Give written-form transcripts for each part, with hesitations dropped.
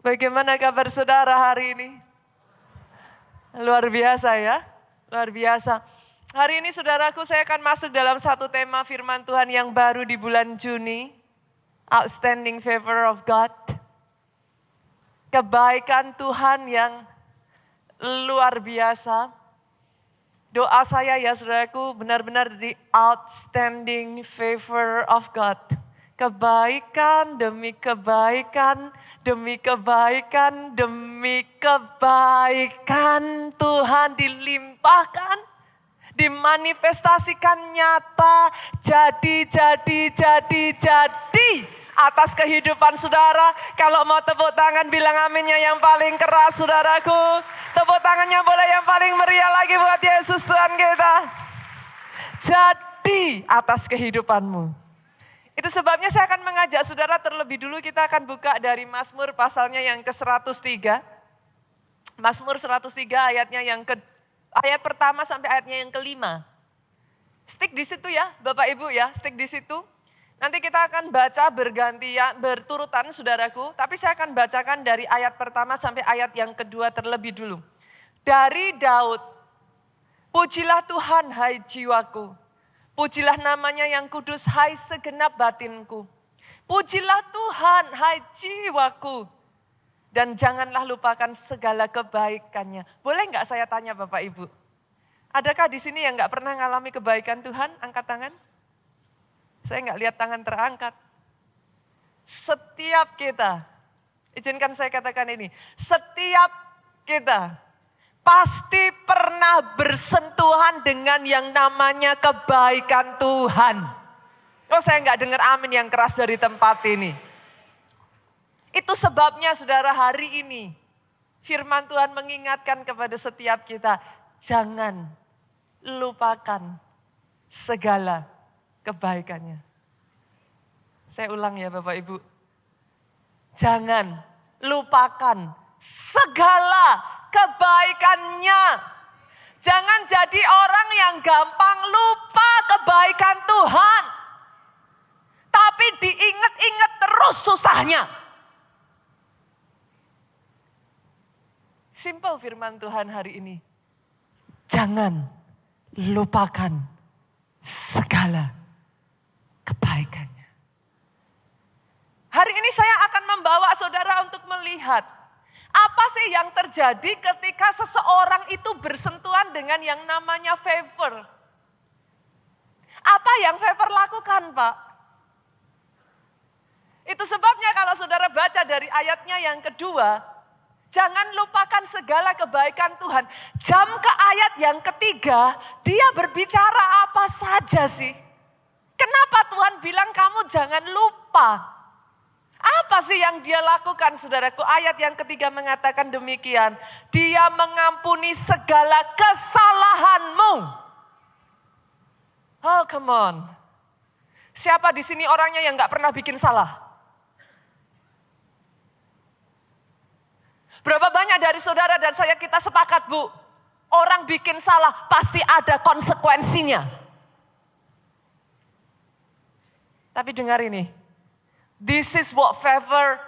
Bagaimana kabar saudara hari ini? Luar biasa ya, luar biasa. Hari ini saudaraku saya akan masuk dalam satu tema firman Tuhan yang baru di bulan Juni. Outstanding favor of God. Kebaikan Tuhan yang luar biasa. Doa saya ya saudaraku benar-benar di outstanding favor of God. Kebaikan demi kebaikan, demi kebaikan, demi kebaikan Tuhan dilimpahkan, dimanifestasikan nyata, jadi atas kehidupan saudara. Kalau mau tepuk tangan bilang aminnya yang paling keras saudaraku. Tepuk tangannya boleh yang paling meriah lagi buat Yesus Tuhan kita. Jadi atas kehidupanmu. Itu sebabnya saya akan mengajak saudara terlebih dulu kita akan buka dari Mazmur pasalnya yang ke-103. Mazmur 103 ayatnya ayat pertama sampai ayatnya yang kelima. Stick di situ ya Bapak Ibu ya, stick di situ. Nanti kita akan baca bergantian, berturutan saudaraku. Tapi saya akan bacakan dari ayat pertama sampai ayat yang kedua terlebih dulu. Dari Daud, pujilah Tuhan hai jiwaku. Pujilah namanya yang kudus, hai segenap batinku. Pujilah Tuhan, hai jiwaku. Dan janganlah lupakan segala kebaikannya. Boleh nggak saya tanya Bapak Ibu? Adakah di sini yang nggak pernah ngalami kebaikan Tuhan? Angkat tangan. Saya nggak lihat tangan terangkat. Setiap kita, izinkan saya katakan ini. Setiap kita pasti pernah bersentuhan dengan yang namanya kebaikan Tuhan. Oh saya nggak dengar amin yang keras dari tempat ini. Itu sebabnya saudara hari ini firman Tuhan mengingatkan kepada setiap kita. Jangan lupakan segala kebaikannya. Saya ulang ya Bapak Ibu. Jangan lupakan segala kebaikannya. Jangan jadi orang yang gampang lupa kebaikan Tuhan. Tapi diingat-ingat terus susahnya. Simple firman Tuhan hari ini. Jangan lupakan segala kebaikannya. Hari ini saya akan membawa saudara untuk melihat apa sih yang terjadi ketika seseorang itu bersentuhan dengan yang namanya favor? Apa yang favor lakukan, Pak? Itu sebabnya kalau saudara baca dari ayatnya yang kedua, jangan lupakan segala kebaikan Tuhan. Jam ke ayat yang ketiga, dia berbicara apa saja sih? Kenapa Tuhan bilang kamu jangan lupa? Apa sih yang dia lakukan saudaraku? Ayat yang ketiga mengatakan demikian. Dia mengampuni segala kesalahanmu. Oh come on. Siapa di sini orangnya yang gak pernah bikin salah? Berapa banyak dari saudara dan saya kita sepakat Bu. Orang bikin salah pasti ada konsekuensinya. Tapi dengar ini. This is what favor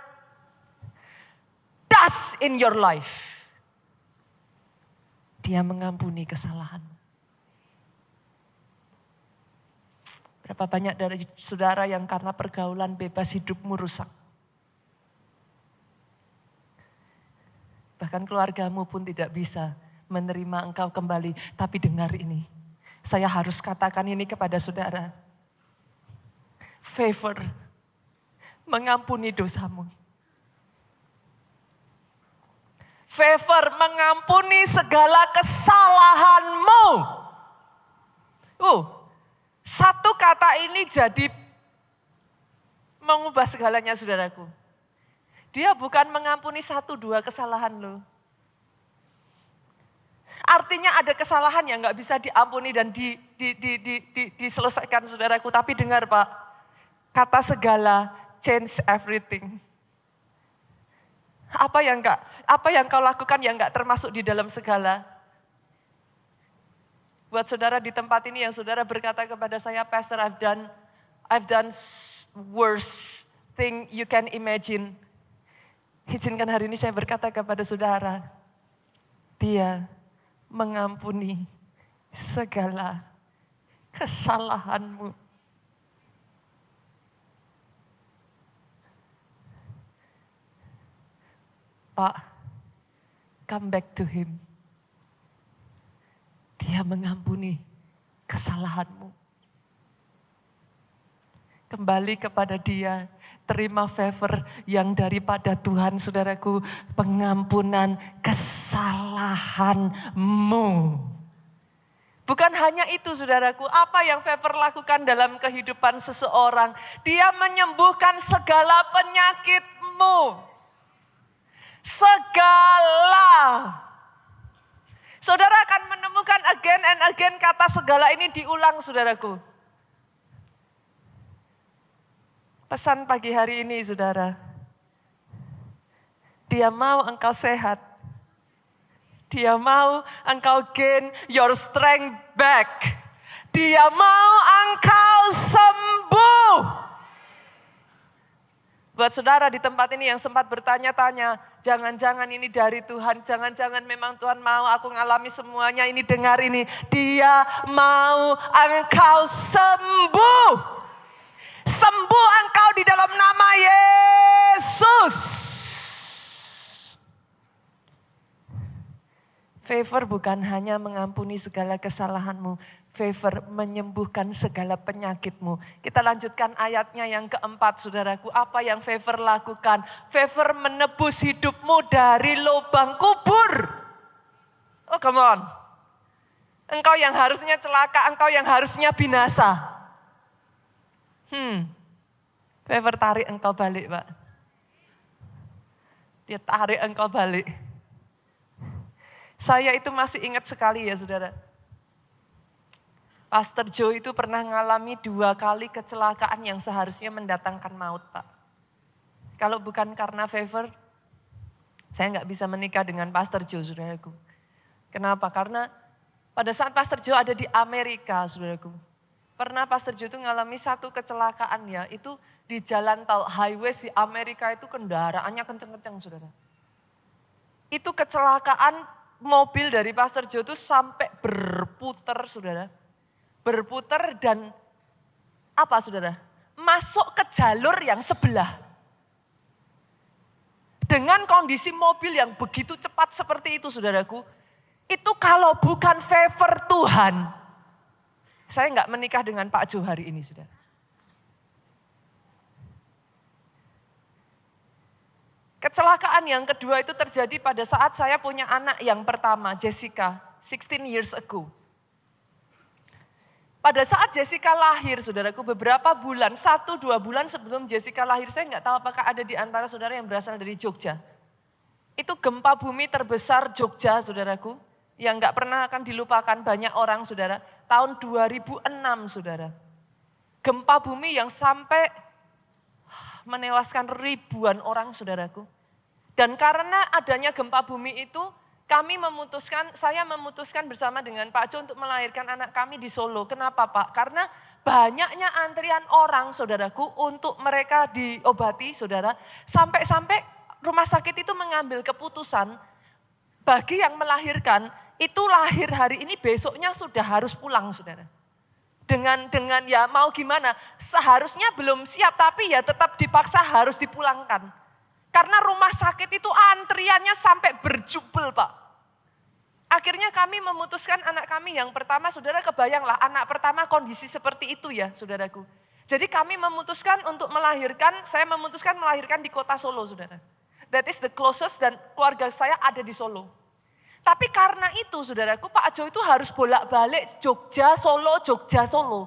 does in your life. Dia mengampuni kesalahan. Berapa banyak dari saudara yang karena pergaulan bebas hidupmu rusak. Bahkan keluargamu pun tidak bisa menerima engkau kembali. Tapi dengar ini, saya harus katakan ini kepada saudara. Favor mengampuni dosamu. Favor mengampuni segala kesalahanmu. Satu kata ini jadi mengubah segalanya saudaraku. Dia bukan mengampuni 1-2 kesalahan lo. Artinya ada kesalahan yang gak bisa diampuni dan diselesaikan saudaraku. Tapi dengar Pak, kata segala change everything. Apa yang kau lakukan yang gak termasuk di dalam segala? Buat saudara di tempat ini yang saudara berkata kepada saya, Pastor, I've done worse thing you can imagine. Izinkan hari ini saya berkata kepada saudara, Dia mengampuni segala kesalahanmu. Pak, come back to Him. Dia mengampuni kesalahanmu. Kembali kepada Dia, terima favor yang daripada Tuhan, saudaraku, pengampunan kesalahanmu. Bukan hanya itu, saudaraku, apa yang favor lakukan dalam kehidupan seseorang? Dia menyembuhkan segala penyakitmu. Segala. Saudara akan menemukan again and again kata segala ini diulang, saudaraku. Pesan pagi hari ini, saudara. Dia mau engkau sehat. Dia mau engkau gain your strength back. Dia mau engkau sembuh. Buat saudara di tempat ini yang sempat bertanya-tanya, jangan-jangan ini dari Tuhan, jangan-jangan memang Tuhan mau aku ngalami semuanya, ini dengar ini. Dia mau engkau sembuh. Sembuh engkau di dalam nama Yesus. Favor bukan hanya mengampuni segala kesalahanmu. Favor menyembuhkan segala penyakitmu. Kita lanjutkan ayatnya yang keempat, saudaraku. Apa yang favor lakukan? Favor menebus hidupmu dari lubang kubur. Oh come on. Engkau yang harusnya celaka, engkau yang harusnya binasa. Favor tarik engkau balik, Pak. Dia tarik engkau balik. Saya itu masih ingat sekali ya, saudara. Pastor Joe itu pernah mengalami 2 kali kecelakaan yang seharusnya mendatangkan maut, Pak. Kalau bukan karena favor, saya nggak bisa menikah dengan Pastor Joe, saudaraku. Kenapa? Karena pada saat Pastor Joe ada di Amerika, saudaraku. Pernah Pastor Joe itu mengalami 1 kecelakaan ya, itu di jalan tol highway di Amerika itu kendaraannya kenceng-kenceng, saudara. Itu kecelakaan mobil dari Pastor Joe itu sampai berputar, saudara. Berputar dan apa, saudara? Masuk ke jalur yang sebelah. Dengan kondisi mobil yang begitu cepat seperti itu, saudaraku. Itu kalau bukan favor Tuhan, saya nggak menikah dengan Pak Jo hari ini, saudara. Kecelakaan yang kedua itu terjadi pada saat saya punya anak yang pertama, Jessica, 16 years ago. Pada saat Jessica lahir, saudaraku, beberapa bulan, 1-2 bulan sebelum Jessica lahir, saya nggak tahu apakah ada di antara saudara yang berasal dari Jogja. Itu gempa bumi terbesar Jogja, saudaraku, yang nggak pernah akan dilupakan banyak orang, saudara. Tahun 2006, saudara. Gempa bumi yang sampai menewaskan ribuan orang, saudaraku. Dan karena adanya gempa bumi itu, saya memutuskan bersama dengan Pak Jo untuk melahirkan anak kami di Solo. Kenapa, Pak? Karena banyaknya antrian orang, saudaraku, untuk mereka diobati, saudara. Sampai-sampai rumah sakit itu mengambil keputusan bagi yang melahirkan, itu lahir hari ini besoknya sudah harus pulang, saudara. Dengan ya mau gimana, seharusnya belum siap tapi ya tetap dipaksa harus dipulangkan. Karena rumah sakit itu antriannya sampai berjubel, Pak. Akhirnya kami memutuskan anak kami yang pertama, saudara kebayanglah anak pertama kondisi seperti itu ya, saudaraku. Jadi kami memutuskan untuk melahirkan, saya memutuskan melahirkan di kota Solo, saudara. That is the closest dan keluarga saya ada di Solo. Tapi karena itu, saudaraku, Pak Jo itu harus bolak-balik Jogja, Solo, Jogja, Solo.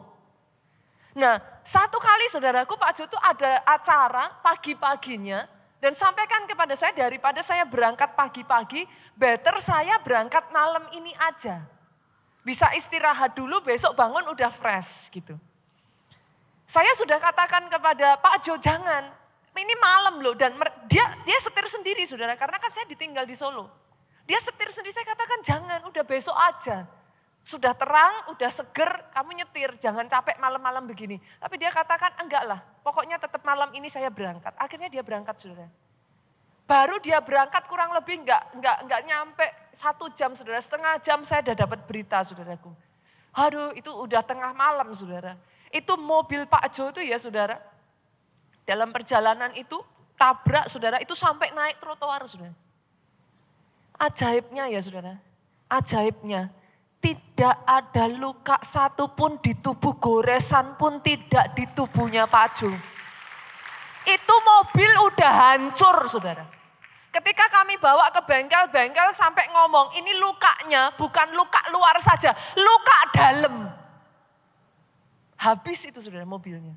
Nah, 1 kali, saudaraku, Pak Jo itu ada acara pagi-paginya dan sampaikan kepada saya, daripada saya berangkat pagi-pagi, better saya berangkat malam ini aja. Bisa istirahat dulu, besok bangun udah fresh gitu. Saya sudah katakan kepada Pak Jo, jangan, ini malam loh. Dan dia setir sendiri, saudara, karena kan saya ditinggal di Solo. Dia setir sendiri, saya katakan jangan, udah besok aja. Sudah terang, udah seger, kamu nyetir, jangan capek malam-malam begini. Tapi dia katakan enggak lah, pokoknya tetap malam ini saya berangkat. Akhirnya dia berangkat, saudara. Baru dia berangkat kurang lebih nggak nyampe 1 jam, saudara. Setengah jam saya udah dapat berita, saudaraku. Aduh, itu udah tengah malam, saudara. Itu mobil Pak Jo itu ya, saudara. Dalam perjalanan itu tabrak, saudara. Itu sampai naik trotoar, saudara. Ajaibnya ya, saudara. Ajaibnya. Tidak ada luka satupun di tubuh, goresan pun tidak di tubuhnya Pak Jo. Itu mobil udah hancur, saudara. Ketika kami bawa ke bengkel sampai ngomong, ini lukanya bukan luka luar saja, luka dalam. Habis itu, saudara, mobilnya.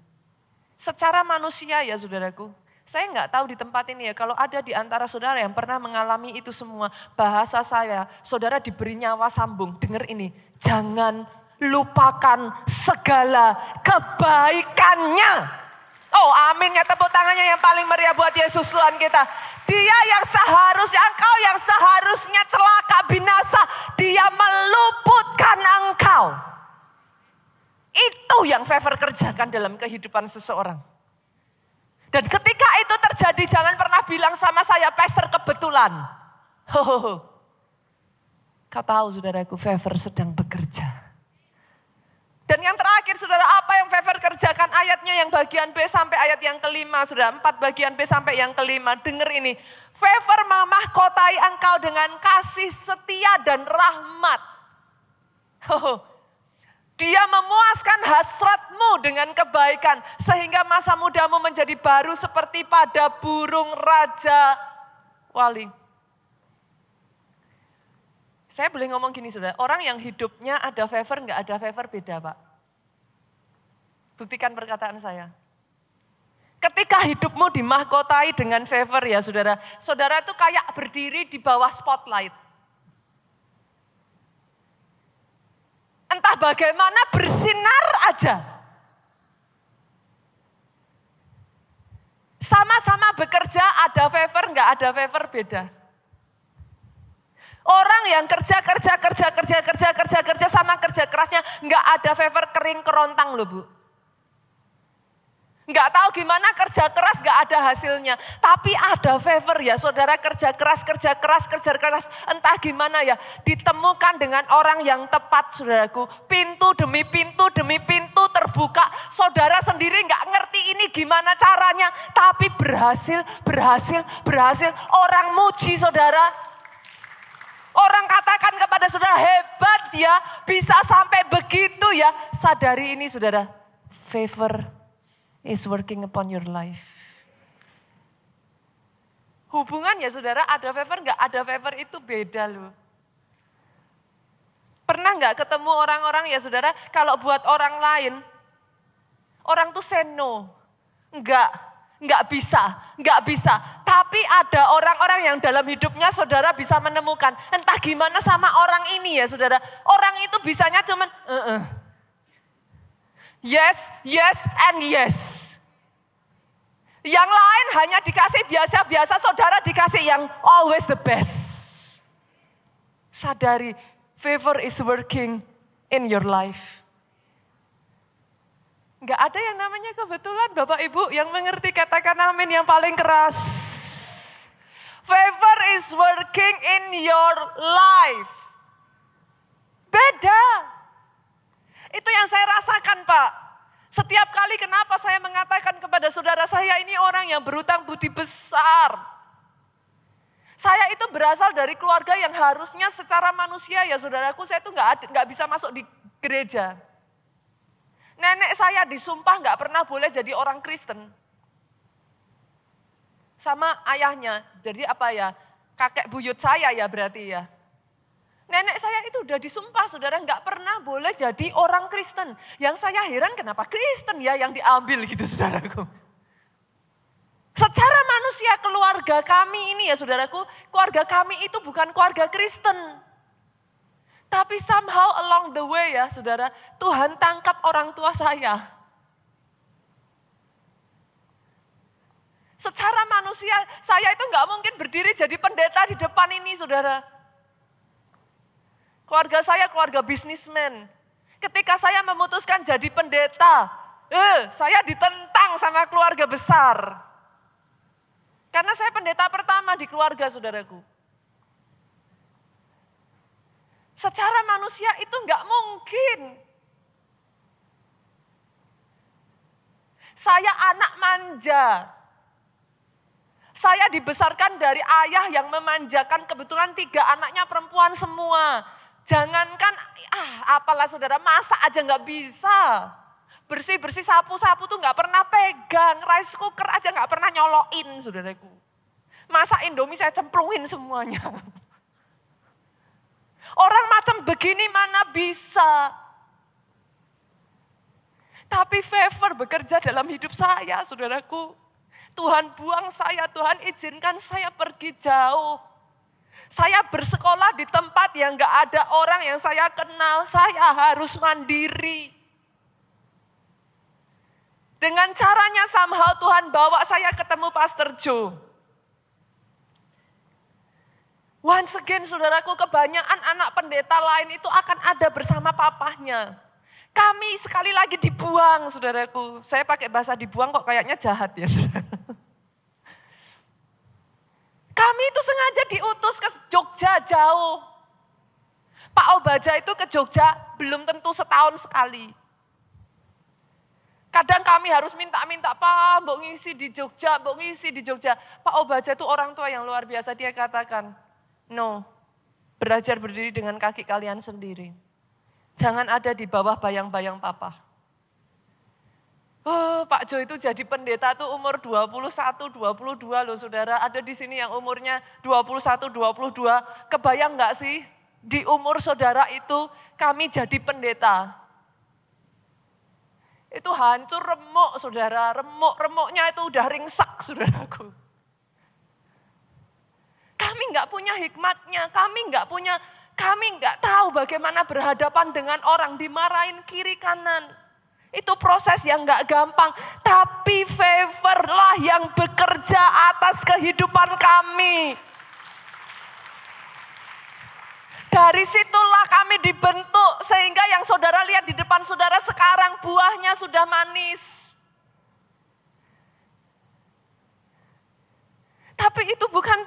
Secara manusia ya, saudaraku, saya nggak tahu di tempat ini ya, kalau ada di antara saudara yang pernah mengalami itu semua, bahasa saya, saudara diberi nyawa sambung, dengar ini, jangan lupakan segala kebaikannya. Oh amin ya, tepuk tangannya yang paling meriah buat Yesus Tuhan kita. Dia yang seharusnya, engkau yang seharusnya celaka binasa, dia meluputkan engkau. Itu yang favor kerjakan dalam kehidupan seseorang. Dan ketika itu terjadi, jangan pernah bilang sama saya, pastor kebetulan. Kau tahu, saudaraku, favor sedang bekerja. Dan yang terakhir, saudara, apa yang favor kerjakan? Ayatnya yang bagian B sampai ayat yang kelima, saudara. 4 bagian B sampai yang kelima. Dengar ini. Favor memahkotai engkau dengan kasih setia dan rahmat. Dia memuaskan hasratmu dengan kebaikan. Sehingga masa mudamu menjadi baru seperti pada burung raja wali. Saya boleh ngomong gini, saudara, orang yang hidupnya ada favor, nggak ada favor beda, Pak. Buktikan perkataan saya. Ketika hidupmu dimahkotai dengan favor ya, saudara, saudara itu kayak berdiri di bawah spotlight. Entah bagaimana bersinar aja. Sama-sama bekerja, ada favor, nggak ada favor beda. Orang yang kerja sama kerja kerasnya nggak ada favor, kering kerontang loh, Bu. Nggak tahu gimana kerja keras nggak ada hasilnya. Tapi ada favor ya, saudara, kerja keras. Entah gimana ya, ditemukan dengan orang yang tepat, saudaraku. Pintu demi pintu terbuka. Saudara sendiri nggak ngerti ini gimana caranya. Tapi berhasil. Orang muji, saudara. Orang katakan kepada saudara, hebat ya, bisa sampai begitu ya. Sadari ini, saudara, favor is working upon your life. Hubungan ya, saudara, ada favor nggak ada favor itu beda loh. Pernah nggak ketemu orang-orang ya, saudara, kalau buat orang lain, orang tuh say no. Nggak bisa. Tapi ada orang-orang yang dalam hidupnya saudara bisa menemukan. Entah gimana sama orang ini ya, saudara. Orang itu bisanya cuman yes and yes. Yang lain hanya dikasih biasa-biasa, saudara dikasih yang always the best. Sadari, favor is working in your life. Enggak ada yang namanya kebetulan, Bapak Ibu, yang mengerti katakan amin yang paling keras. Favor is working in your life. Beda. Itu yang saya rasakan, Pak. Setiap kali kenapa saya mengatakan kepada saudara saya, ini orang yang berutang budi besar. Saya itu berasal dari keluarga yang harusnya secara manusia ya, saudaraku, saya itu nggak bisa masuk di gereja. Nenek saya disumpah nggak pernah boleh jadi orang Kristen. Sama ayahnya, jadi apa ya, kakek buyut saya ya berarti ya. Nenek saya itu udah disumpah, saudara, nggak pernah boleh jadi orang Kristen. Yang saya heran kenapa Kristen ya yang diambil gitu, saudaraku. Secara manusia keluarga kami ini ya, saudaraku, keluarga kami itu bukan keluarga Kristen. Tapi somehow along the way ya, saudara, Tuhan tangkap orang tua saya. Secara manusia, saya itu nggak mungkin berdiri jadi pendeta di depan ini, saudara. Keluarga saya keluarga bisnismen. Ketika saya memutuskan jadi pendeta, saya ditentang sama keluarga besar. Karena saya pendeta pertama di keluarga saudaraku. Secara manusia itu enggak mungkin. Saya anak manja. Saya dibesarkan dari ayah yang memanjakan, kebetulan 3 anaknya perempuan semua. Jangankan, apalah saudara, masak aja nggak bisa. Bersih-bersih sapu-sapu tuh nggak pernah pegang. Rice cooker aja nggak pernah nyoloin saudaraku. Masak Indomie saya cemplungin semuanya. Orang macam begini mana bisa. Tapi favor bekerja dalam hidup saya saudaraku. Tuhan buang saya, Tuhan izinkan saya pergi jauh. Saya bersekolah di tempat yang gak ada orang yang saya kenal. Saya harus mandiri. Dengan caranya somehow Tuhan bawa saya ketemu Pastor Joe. Once again saudaraku, kebanyakan anak pendeta lain itu akan ada bersama papahnya. Kami sekali lagi dibuang saudaraku. Saya pakai bahasa dibuang kok kayaknya jahat ya saudara. Kami itu sengaja diutus ke Jogja jauh. Pak Obaja itu ke Jogja belum tentu setahun sekali. Kadang kami harus minta-minta, Pak, mbok ngisi di Jogja, mbok ngisi di Jogja. Pak Obaja itu orang tua yang luar biasa, dia katakan, no, belajar berdiri dengan kaki kalian sendiri. Jangan ada di bawah bayang-bayang papa. Oh, Pak Jo itu jadi pendeta tuh umur 21, 22 loh saudara. Ada di sini yang umurnya 21, 22. Kebayang gak sih di umur saudara itu kami jadi pendeta. Itu hancur remuk saudara. Remuk-remuknya itu udah ringsak saudaraku. Kami gak punya hikmatnya, kami gak tahu bagaimana berhadapan dengan orang, dimarahin kiri kanan. Itu proses yang gak gampang, tapi favor lah yang bekerja atas kehidupan kami. Dari situlah kami dibentuk, sehingga yang saudara lihat di depan saudara sekarang buahnya sudah manis. Tapi itu bukan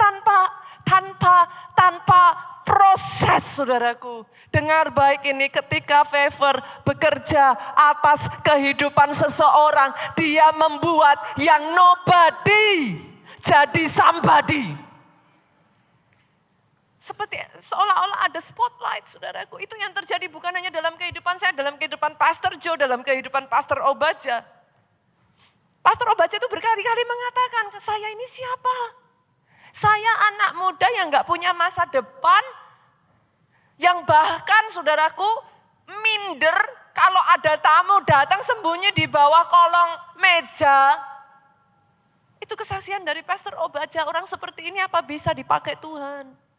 tanpa proses saudaraku. Dengar baik ini, ketika favor bekerja atas kehidupan seseorang, dia membuat yang nobody jadi somebody. Seperti seolah-olah ada spotlight saudaraku. Itu yang terjadi bukan hanya dalam kehidupan saya, dalam kehidupan Pastor Joe, dalam kehidupan Pastor Obaja. Pastor Obaja itu berkali-kali mengatakan, saya ini siapa? Saya anak muda yang gak punya masa depan, yang bahkan saudaraku minder kalau ada tamu datang sembunyi di bawah kolong meja. Itu kesaksian dari Pastor Obaja, orang seperti ini apa bisa dipakai Tuhan?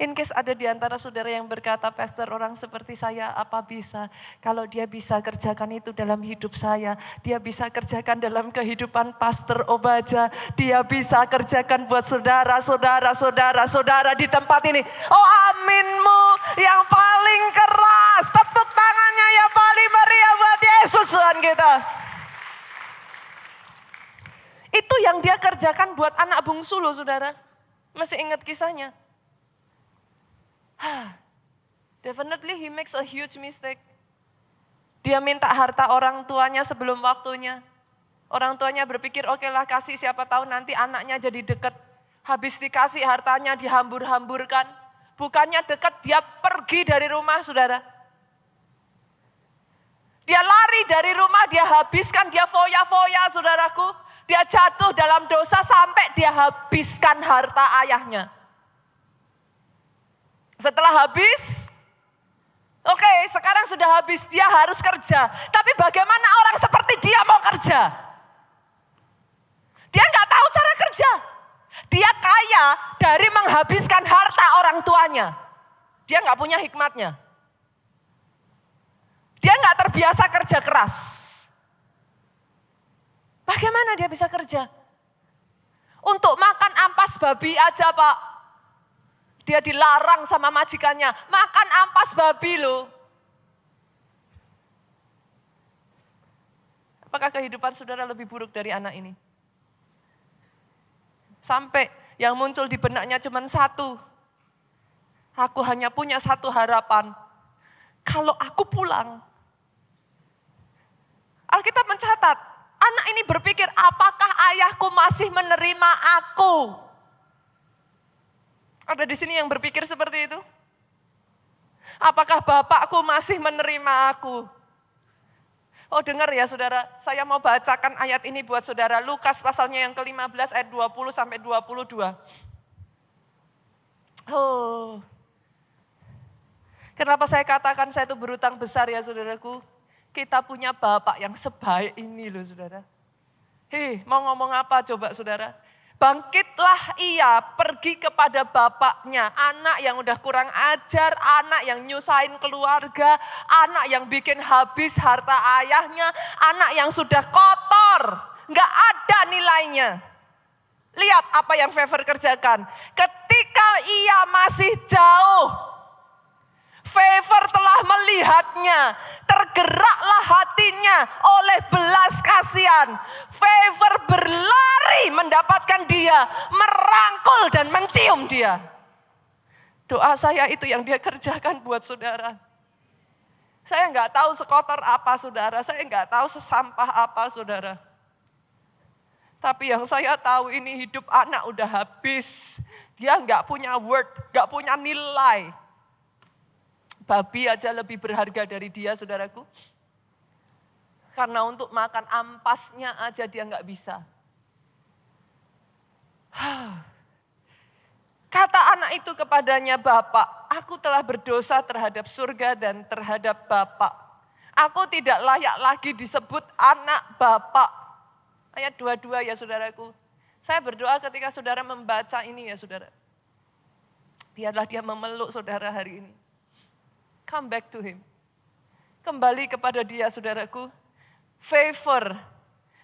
In case ada di antara saudara yang berkata, Pastor, orang seperti saya apa bisa? Kalau dia bisa kerjakan itu dalam hidup saya, dia bisa kerjakan dalam kehidupan Pastor Obaja, dia bisa kerjakan buat saudara di tempat ini. Oh, aminmu yang paling keras, tepuk tangannya yang paling meriah buat Yesus Tuhan kita. Itu yang dia kerjakan buat anak bungsu loh saudara. Masih ingat kisahnya? Definitely he makes a huge mistake. Dia minta harta orang tuanya sebelum waktunya. Orang tuanya berpikir, oke lah kasih, siapa tahu nanti anaknya jadi dekat. Habis dikasih hartanya dihambur-hamburkan. Bukannya dekat, dia pergi dari rumah saudara. Dia lari dari rumah, dia habiskan, dia foya-foya saudaraku. Dia jatuh dalam dosa sampai dia habiskan harta ayahnya. Setelah habis, oke, sekarang sudah habis, dia harus kerja. Tapi bagaimana orang seperti dia mau kerja? Dia nggak tahu cara kerja. Dia kaya dari menghabiskan harta orang tuanya. Dia nggak punya hikmatnya. Dia nggak terbiasa kerja keras. Bagaimana dia bisa kerja? Untuk makan ampas babi aja Pak. Dia dilarang sama majikannya, makan ampas babi loh. Apakah kehidupan saudara lebih buruk dari anak ini? Sampai yang muncul di benaknya cuma satu. Aku hanya punya satu harapan. Kalau aku pulang. Alkitab mencatat, anak ini berpikir, apakah ayahku masih menerima aku? Ada di sini yang berpikir seperti itu? Apakah bapakku masih menerima aku? Oh dengar ya saudara, saya mau bacakan ayat ini buat saudara. Lukas pasalnya yang ke-15 ayat 20 sampai 22. Oh, kenapa saya katakan saya itu berutang besar ya saudaraku? Kita punya bapak yang sebaik ini loh saudara. Mau ngomong apa coba saudara? Bangkitlah ia pergi kepada bapaknya, anak yang udah kurang ajar, anak yang nyusahin keluarga, anak yang bikin habis harta ayahnya, anak yang sudah kotor, gak ada nilainya. Lihat apa yang Favor kerjakan. Ketika ia masih jauh, Favor telah melihatnya, tergeraklah hatinya oleh belas kasihan. Favor berlari mendapatkan dia, merangkul dan mencium dia. Doa saya itu yang dia kerjakan buat saudara. Saya nggak tahu sekotor apa saudara, saya nggak tahu sesampah apa saudara. Tapi yang saya tahu ini hidup anak udah habis. Dia nggak punya word, nggak punya nilai. Babi aja lebih berharga dari dia saudaraku. Karena untuk makan ampasnya aja dia nggak bisa. Kata anak itu kepadanya, Bapak, aku telah berdosa terhadap surga dan terhadap Bapak. Aku tidak layak lagi disebut anak Bapak. Ayat 22 ya saudaraku. Saya berdoa ketika saudara membaca ini ya saudara. Biarlah dia memeluk saudara hari ini. Come back to him. Kembali kepada dia saudaraku. Favor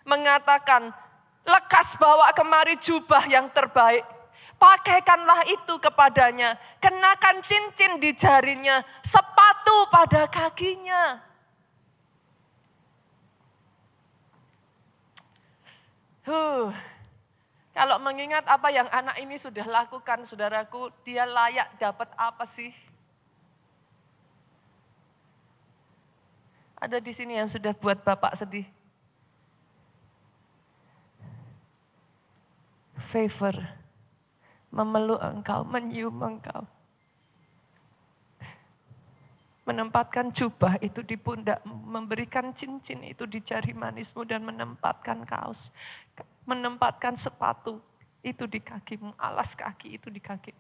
mengatakan, lekas bawa kemari jubah yang terbaik. Pakaikanlah itu kepadanya. Kenakan cincin di jarinya. Sepatu pada kakinya. Kalau mengingat apa yang anak ini sudah lakukan saudaraku. Dia layak dapat apa sih? Ada di sini yang sudah buat Bapak sedih. Favor memeluk engkau, menyium engkau. Menempatkan jubah itu di pundak, memberikan cincin itu di jari manismu dan menempatkan kaos. Menempatkan sepatu itu di kakimu, alas kaki itu di kaki.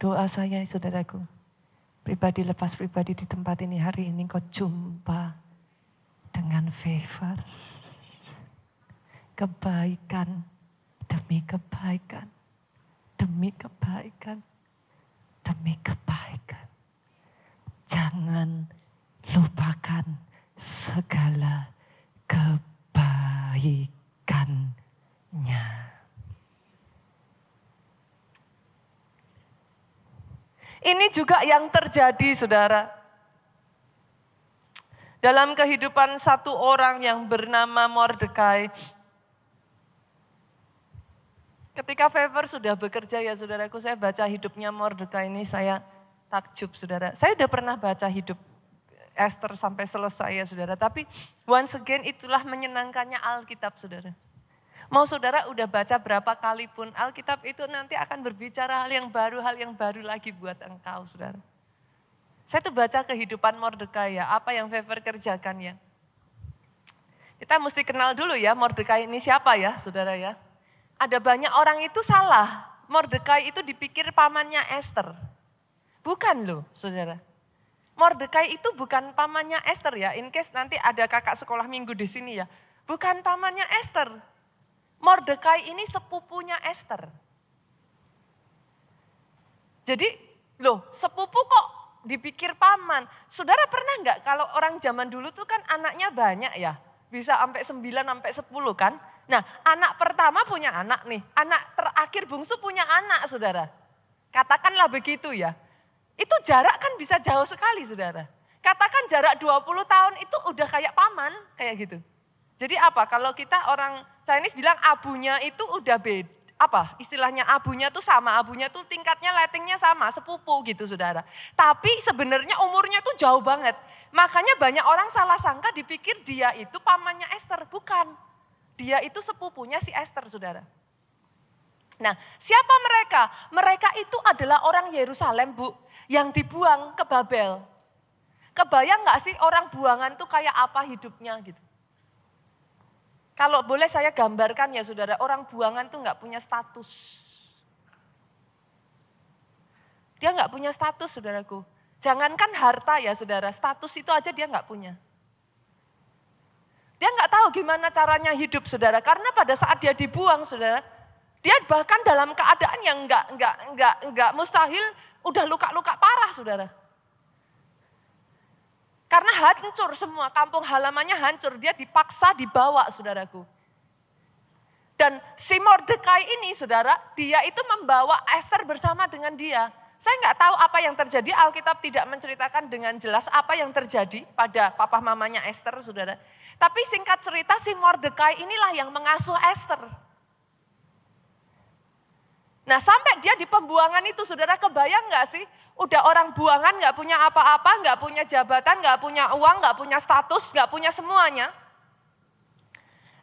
Doa saya saudaraku. Pribadi lepas pribadi di tempat ini hari ini kau jumpa dengan Favor. Kebaikan demi kebaikan, demi kebaikan, demi kebaikan. Jangan lupakan segala kebaikannya. Ini juga yang terjadi saudara. Dalam kehidupan satu orang yang bernama Mordekai. Ketika Favor sudah bekerja ya saudaraku, saya baca hidupnya Mordekai ini saya takjub saudara. Saya udah pernah baca hidup Esther sampai selesai ya saudara. Tapi once again itulah menyenangkannya Alkitab saudara. Mau saudara udah baca berapa kali pun Alkitab itu nanti akan berbicara hal yang baru lagi buat engkau saudara. Saya tuh baca kehidupan Mordekai ya, apa yang Favor kerjakan ya. Kita mesti kenal dulu ya Mordekai ini siapa ya saudara ya. Ada banyak orang itu salah, Mordekai itu dipikir pamannya Esther. Bukan loh saudara. Mordekai itu bukan pamannya Esther ya, in case nanti ada kakak sekolah minggu di sini ya. Bukan pamannya Esther. Mordekai ini sepupunya Esther. Jadi loh sepupu kok dipikir paman. Saudara pernah enggak kalau orang zaman dulu tuh kan anaknya banyak ya. Bisa sampai 9 sampai 10 kan. Nah anak pertama punya anak nih. Anak terakhir bungsu punya anak saudara. Katakanlah begitu ya. Itu jarak kan bisa jauh sekali saudara. Katakan jarak 20 tahun itu udah kayak paman kayak gitu. Jadi apa? Kalau kita orang Chinese bilang abunya itu udah beda. Apa? Istilahnya abunya tuh sama. Abunya tuh tingkatnya lettingnya sama, sepupu gitu saudara. Tapi sebenarnya umurnya tuh jauh banget. Makanya banyak orang salah sangka dipikir dia itu pamannya Esther. Bukan. Dia itu sepupunya si Esther saudara. Nah siapa mereka? Mereka itu adalah orang Yerusalem Bu. Yang dibuang ke Babel. Kebayang gak sih orang buangan tuh kayak apa hidupnya gitu. Kalau boleh saya gambarkan ya saudara, orang buangan tuh gak punya status. Dia gak punya status saudaraku. Jangankan harta ya saudara, status itu aja dia gak punya. Dia gak tahu gimana caranya hidup saudara, karena pada saat dia dibuang saudara, dia bahkan dalam keadaan yang gak mustahil, udah luka-luka parah saudara. Karena hancur semua, kampung halamannya hancur, dia dipaksa dibawa saudaraku. Dan si Mordekai ini saudara, dia itu membawa Esther bersama dengan dia. Saya nggak tahu apa yang terjadi, Alkitab tidak menceritakan dengan jelas apa yang terjadi pada papa mamanya Esther saudara. Tapi singkat cerita si Mordekai inilah yang mengasuh Esther. Nah sampai dia di pembuangan itu saudara, kebayang nggak sih? Udah orang buangan gak punya apa-apa, gak punya jabatan, gak punya uang, gak punya status, gak punya semuanya.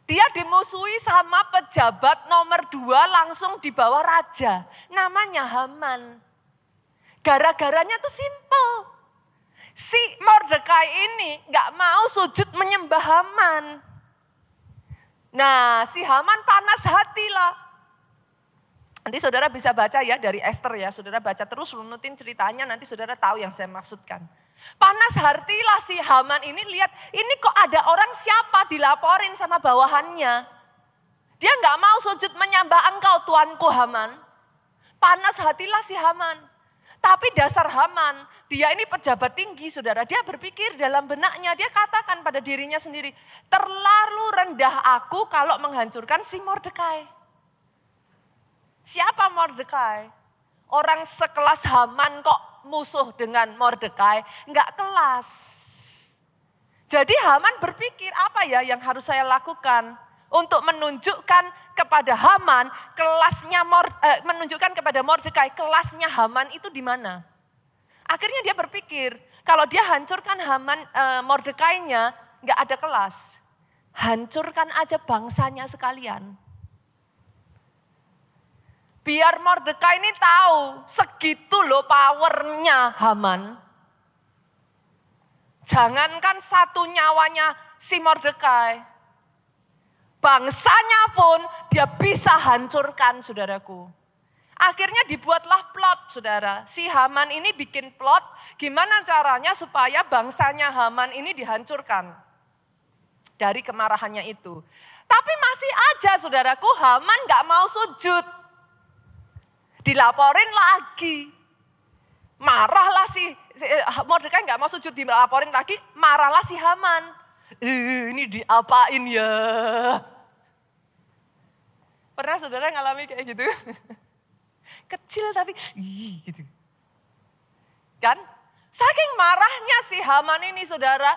Dia dimusuhi sama pejabat nomor 2 langsung di bawah raja. Namanya Haman. Gara-garanya tuh simple. Si Mordekai ini gak mau sujud menyembah Haman. Nah si Haman panas hati lah. Nanti saudara bisa baca ya dari Esther ya, saudara baca terus runutin ceritanya, nanti saudara tahu yang saya maksudkan. Panas hatilah si Haman ini, lihat ini kok ada orang siapa dilaporin sama bawahannya. Dia gak mau sujud menyembah engkau tuanku Haman. Panas hatilah si Haman. Tapi dasar Haman, dia ini pejabat tinggi saudara, dia berpikir dalam benaknya, dia katakan pada dirinya sendiri, terlalu rendah aku kalau menghancurkan si Mordekai. Siapa Mordekai? Orang sekelas Haman kok musuh dengan Mordekai? Enggak kelas. Jadi Haman berpikir apa ya yang harus saya lakukan untuk menunjukkan kepada Haman kelasnya menunjukkan kepada Mordekai kelasnya Haman itu di mana? Akhirnya dia berpikir kalau dia hancurkan Haman Mordekainya enggak ada kelas. Hancurkan aja bangsanya sekalian. Biar Mordekai ini tahu segitu loh powernya Haman. Jangankan satu nyawanya si Mordekai. Bangsanya pun dia bisa hancurkan saudaraku. Akhirnya dibuatlah plot saudara. Si Haman ini bikin plot gimana caranya supaya bangsanya Haman ini dihancurkan. Dari kemarahannya itu. Tapi masih aja saudaraku Haman gak mau sujud. Dilaporin lagi. Marahlah si Mordekai gak mau sujud, dilaporin lagi, marahlah si Haman. Ini diapain ya? Pernah saudara ngalami kayak gitu? Kecil tapi gitu. Kan? Saking marahnya si Haman ini saudara,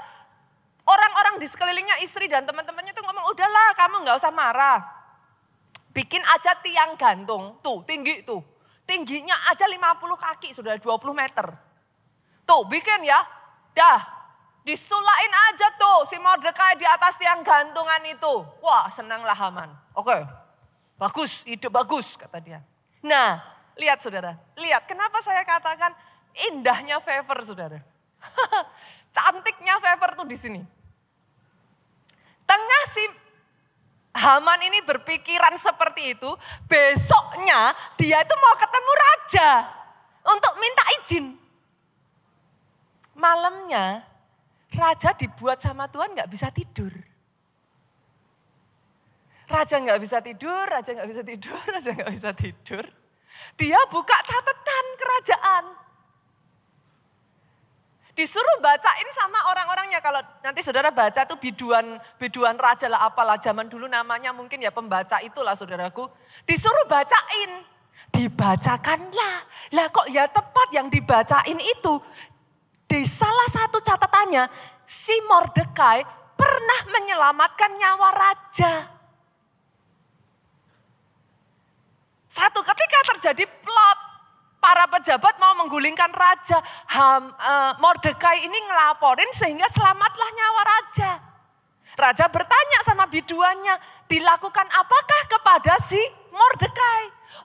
orang-orang di sekelilingnya istri dan teman-temannya tuh ngomong, udahlah kamu gak usah marah. Bikin aja tiang gantung, tuh tinggi tuh. Tingginya aja 50 kaki, sudah 20 meter. Tuh bikin ya, dah disulain aja tuh si Mordekai di atas tiang gantungan itu. Wah senanglah Haman, oke bagus, ide bagus kata dia. Nah lihat saudara, lihat kenapa saya katakan indahnya favor saudara. Cantiknya favor tuh di sini. Tengah si Haman ini berpikiran seperti itu, besoknya dia itu mau ketemu raja untuk minta izin. Malamnya raja dibuat sama Tuhan gak bisa tidur. Raja gak bisa tidur, raja gak bisa tidur, raja gak bisa tidur. Dia buka catatan kerajaan. Disuruh bacain sama orang-orangnya. Kalau nanti saudara baca tuh biduan raja lah apalah. Zaman dulu namanya mungkin ya pembaca itulah saudaraku. Disuruh bacain. Dibacakanlah. Lah kok ya tepat yang dibacain itu. Di salah satu catatannya si Mordekai pernah menyelamatkan nyawa raja. Satu ketika terjadi plot, para pejabat mau menggulingkan raja. Mordekai ini ngelaporin sehingga selamatlah nyawa raja. Raja bertanya sama biduannya, dilakukan apakah kepada si Mordekai?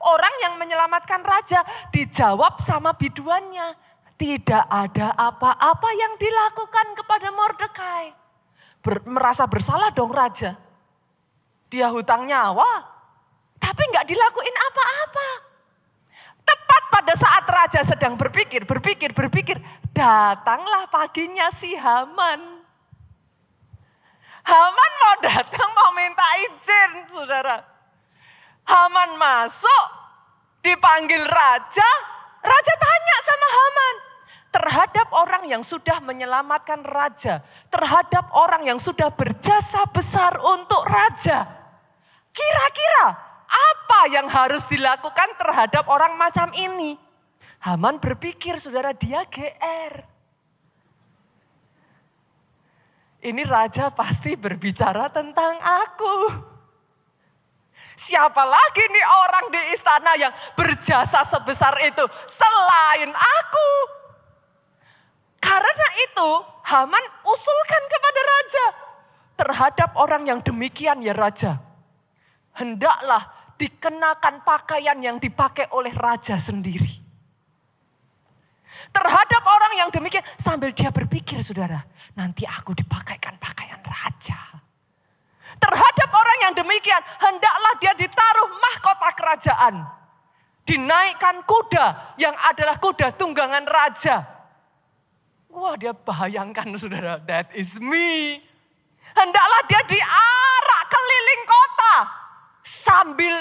Orang yang menyelamatkan raja dijawab sama biduannya, tidak ada apa-apa yang dilakukan kepada Mordekai. Merasa bersalah dong raja. Dia hutang nyawa, tapi nggak dilakuin apa-apa. Tepat pada saat raja sedang berpikir, datanglah paginya si Haman. Haman mau datang, mau minta izin, saudara. Haman masuk, dipanggil raja, raja tanya sama Haman. Terhadap orang yang sudah menyelamatkan raja, terhadap orang yang sudah berjasa besar untuk raja, kira-kira apa yang harus dilakukan terhadap orang macam ini? Haman berpikir, saudara, dia GR. Ini raja pasti berbicara tentang aku. Siapa lagi nih orang di istana yang berjasa sebesar itu selain aku? Karena itu Haman usulkan kepada raja. Terhadap orang yang demikian ya raja, hendaklah dikenakan pakaian yang dipakai oleh raja sendiri. Terhadap orang yang demikian, sambil dia berpikir, saudara, nanti aku dipakaikan pakaian raja. Terhadap orang yang demikian, hendaklah dia ditaruh mahkota kerajaan. Dinaikkan kuda yang adalah kuda tunggangan raja. Wah, dia bayangkan, saudara, that is me. Hendaklah dia diarak keliling kota sambil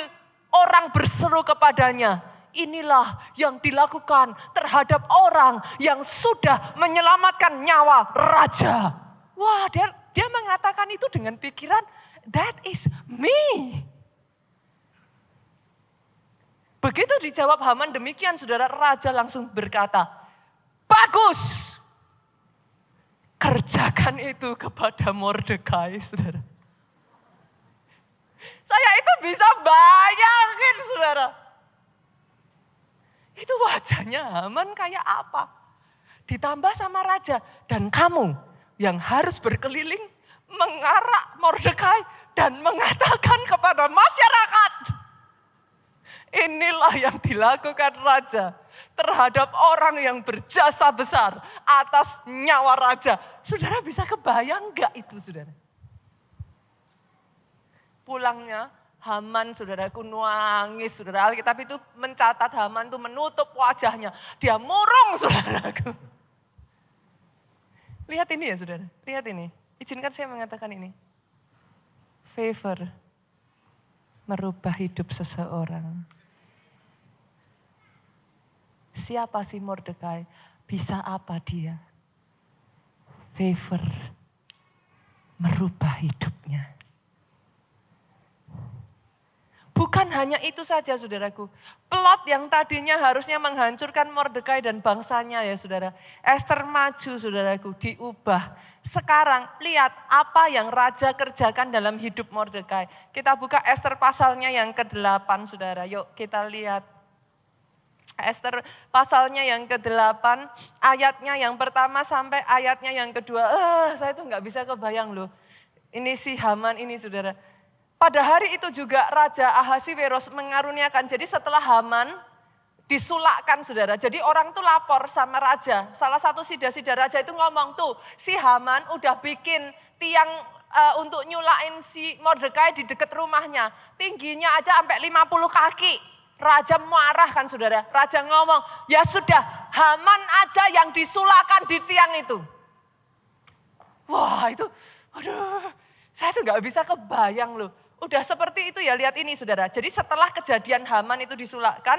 orang berseru kepadanya, inilah yang dilakukan terhadap orang yang sudah menyelamatkan nyawa raja. Wah, dia mengatakan itu dengan pikiran, that is me. Begitu dijawab Haman demikian, saudara, raja langsung berkata, bagus. Kerjakan itu kepada Mordekai, saudara. Saya itu bisa bayangin, saudara. Itu wajahnya Haman kayak apa? Ditambah sama raja. Dan kamu yang harus berkeliling mengarak Mordekai dan mengatakan kepada masyarakat, inilah yang dilakukan raja terhadap orang yang berjasa besar atas nyawa raja. Saudara bisa kebayang gak itu, saudara? Pulangnya Haman, saudaraku, nangis, saudara. Alkitab itu mencatat Haman itu menutup wajahnya. Dia murung, saudaraku. Lihat ini ya, saudara. Lihat ini. Izinkan saya mengatakan ini. Favor merubah hidup seseorang. Siapa sih Mordekai? Bisa apa dia? Favor merubah hidupnya. Bukan hanya itu saja, saudaraku. Plot yang tadinya harusnya menghancurkan Mordekai dan bangsanya ya, saudara. Ester maju, saudaraku, diubah. Sekarang lihat apa yang raja kerjakan dalam hidup Mordekai. Kita buka Ester pasalnya yang ke-8, saudara. Yuk kita lihat. Ester pasalnya yang ke-8, ayatnya yang pertama sampai ayatnya yang kedua. Saya tuh gak bisa kebayang loh. Ini si Haman ini, saudara. Pada hari itu juga Raja Ahasiweros mengaruniakan. Jadi setelah Haman disulakkan, saudara. Jadi orang tuh lapor sama raja. Salah satu sida-sida raja itu ngomong tuh, si Haman udah bikin tiang untuk nyulain si Mordekai di dekat rumahnya. Tingginya aja sampai 50 kaki. Raja marah kan, saudara. Raja ngomong, ya sudah, Haman aja yang disulakkan di tiang itu. Wah itu, aduh, saya tuh gak bisa kebayang loh. Udah seperti itu ya, lihat ini, saudara. Jadi setelah kejadian Haman itu disulakkan,